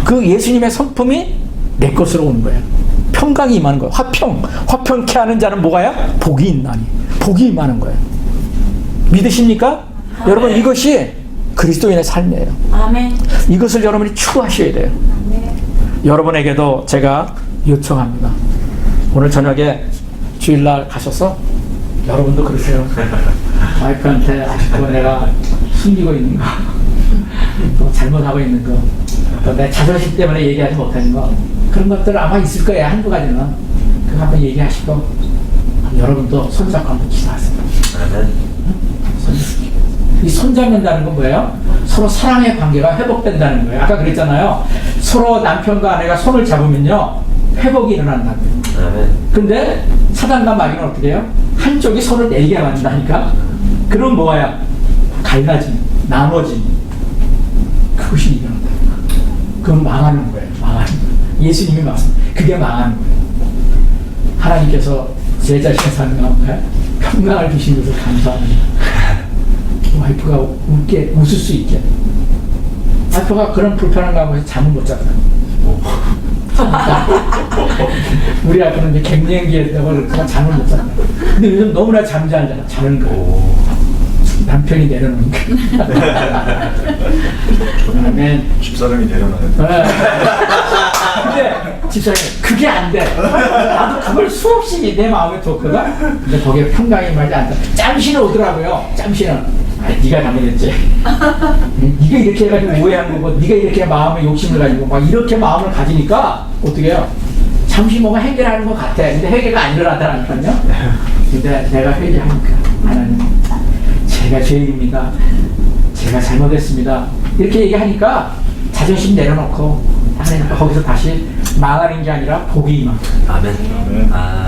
[SPEAKER 1] 그 예수님의 성품이 내 것으로 오는 거예요. 평강이 임하는 거예요. 화평케 하는 자는 뭐가요? 복이 있나니. 복이 임하는 거예요. 믿으십니까?
[SPEAKER 2] 아멘.
[SPEAKER 1] 여러분, 이것이 그리스도인의 삶이에요.
[SPEAKER 2] 아멘.
[SPEAKER 1] 이것을 여러분이 추구하셔야 돼요.
[SPEAKER 2] 아멘.
[SPEAKER 1] 여러분에게도 제가 요청합니다. 오늘 저녁에 주일날 가셔서 여러분도 그러세요. 와이프한테 아직도 내가 숨기고 있는 거, 또 잘못하고 있는 거, 또 내 자존심 때문에 얘기하지 못하는 거, 그런 것들 아마 있을 거예요. 한두 가지는. 그거 한번 얘기하시고 여러분도 손잡고 한번 기도하세요. 이 손잡는다는 건 뭐예요? 서로 사랑의 관계가 회복된다는 거예요. 아까 그랬잖아요. 서로 남편과 아내가 손을 잡으면요, 회복이 일어난다고요. 근데 사단과 마귀는 어떻게 해요? 한쪽이 손을 내리게 만든다니까? 그럼 뭐야? 갈라짐, 나눠짐. 그것이 일어난다. 그건 망하는 거예요. 망하는 거예요. 예수님이 말씀하셨어요. 그게 망하는 거예요. 하나님께서 제 자신의 삶에 평강을 주신 것을 감사합니다. 와이프가 웃을 수 있게. 와이프가 그런 불편한 가운데 잠을 못 자더라고요. 우리 와이프는 이제 갱년기에 그냥 잠을 못 자요. 근데 요즘 너무나 잠이 잘 자요. 자는 거예요. 남편이 내려놓으니까. 아멘.
[SPEAKER 3] 집사람이 내려놔요.
[SPEAKER 1] 근데 집사님, 그게 안 돼. 나도 그걸 수없이 내 마음에 뒀거든. 근데 거기에 평강이 말지 않다. 잠시는 오더라고요. 잠시는. 네가 잘못했지. 네가 이렇게 해가지고 오해한 거고, 네가 이렇게 마음에 욕심을 가지고 막 이렇게 마음을 가지니까 어떻게 해요? 잠시 뭔가 해결하는 것 같아. 근데 해결가 안 일어나더라니까요. 근데 내가 회개하니까 하나님, 제가 죄인입니다. 제가 잘못했습니다. 이렇게 얘기하니까 자존심 내려놓고 하나님 거기서 다시 망하는 게 아니라 복이 임하고.
[SPEAKER 4] 아멘.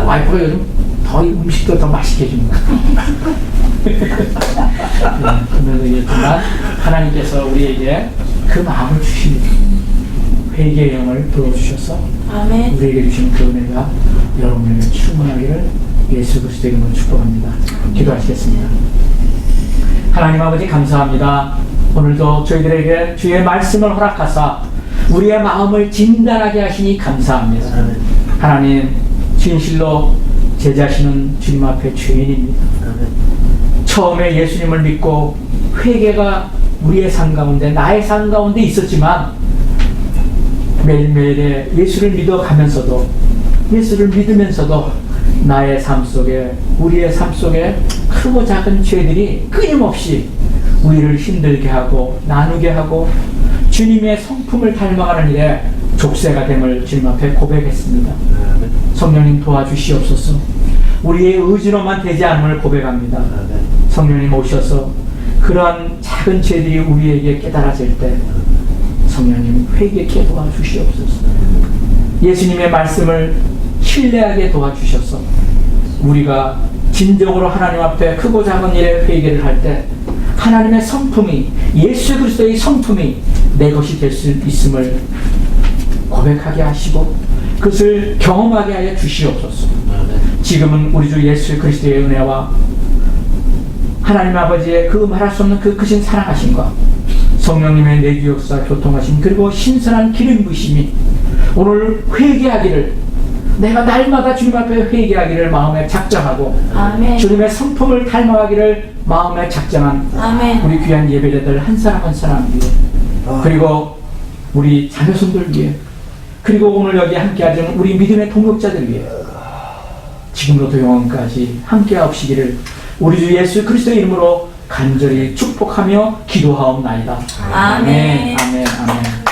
[SPEAKER 1] 와이프가 요즘 더 음식도 더 맛있게 해줍니다. 그러면서 얘기했지만 하나님께서 우리에게 그 마음을 주십니다. 회개의 영을 불어주셔서
[SPEAKER 2] 아멘.
[SPEAKER 1] 우리에게 주신 그 은혜가 여러분에게 충만하기를 예수 그리스도의 이름으로 축복합니다. 기도하시겠습니다. 하나님 아버지, 감사합니다. 오늘도 저희들에게 주의 말씀을 허락하사 우리의 마음을 진단하게 하시니 감사합니다. 하나님, 진실로 제 자신은 주님 앞에 죄인입니다. 처음에 예수님을 믿고 회개가 우리의 삶 가운데, 나의 삶 가운데 있었지만 매일매일의 예수를 믿어가면서도, 예수를 믿으면서도 나의 삶 속에, 우리의 삶 속에 크고 작은 죄들이 끊임없이 우리를 힘들게 하고 나누게 하고 주님의 성품을 닮아가는 일에 족쇄가 됨을 주님 앞에 고백했습니다. 성령님 도와주시옵소서. 우리의 의지로만 되지 않음을 고백합니다. 성령님 오셔서 그러한 작은 죄들이 우리에게 깨달아질 때 성령님 회개케 도와주시옵소서. 예수님의 말씀을 신뢰하게 도와주셔서 우리가 진정으로 하나님 앞에 크고 작은 일에 회개를 할 때 하나님의 성품이, 예수 그리스도의 성품이 내 것이 될 수 있음을 고백하게 하시고 그것을 경험하게 하여 주시옵소서. 지금은 우리 주 예수 그리스도의 은혜와 하나님 아버지의 그 말할 수 없는 그 크신 사랑하심과 성령님의 내주 역사 교통하심, 그리고 신선한 기름 부으심이 오늘 회개하기를, 내가 날마다 주님 앞에 회개하기를 마음에 작정하고
[SPEAKER 2] 아멘.
[SPEAKER 1] 주님의 성품을 닮아가기를 마음에 작정한
[SPEAKER 2] 아멘.
[SPEAKER 1] 우리 귀한 예배자들 한 사람 한 사람 위해, 그리고 우리 자녀손들 위해, 그리고 오늘 여기 함께하는 우리 믿음의 동역자들 위해 지금부터 영원까지 함께하옵시기를 우리 주 예수 그리스도의 이름으로 간절히 축복하며 기도하옵나이다.
[SPEAKER 2] 아멘.
[SPEAKER 1] 아멘. 아멘.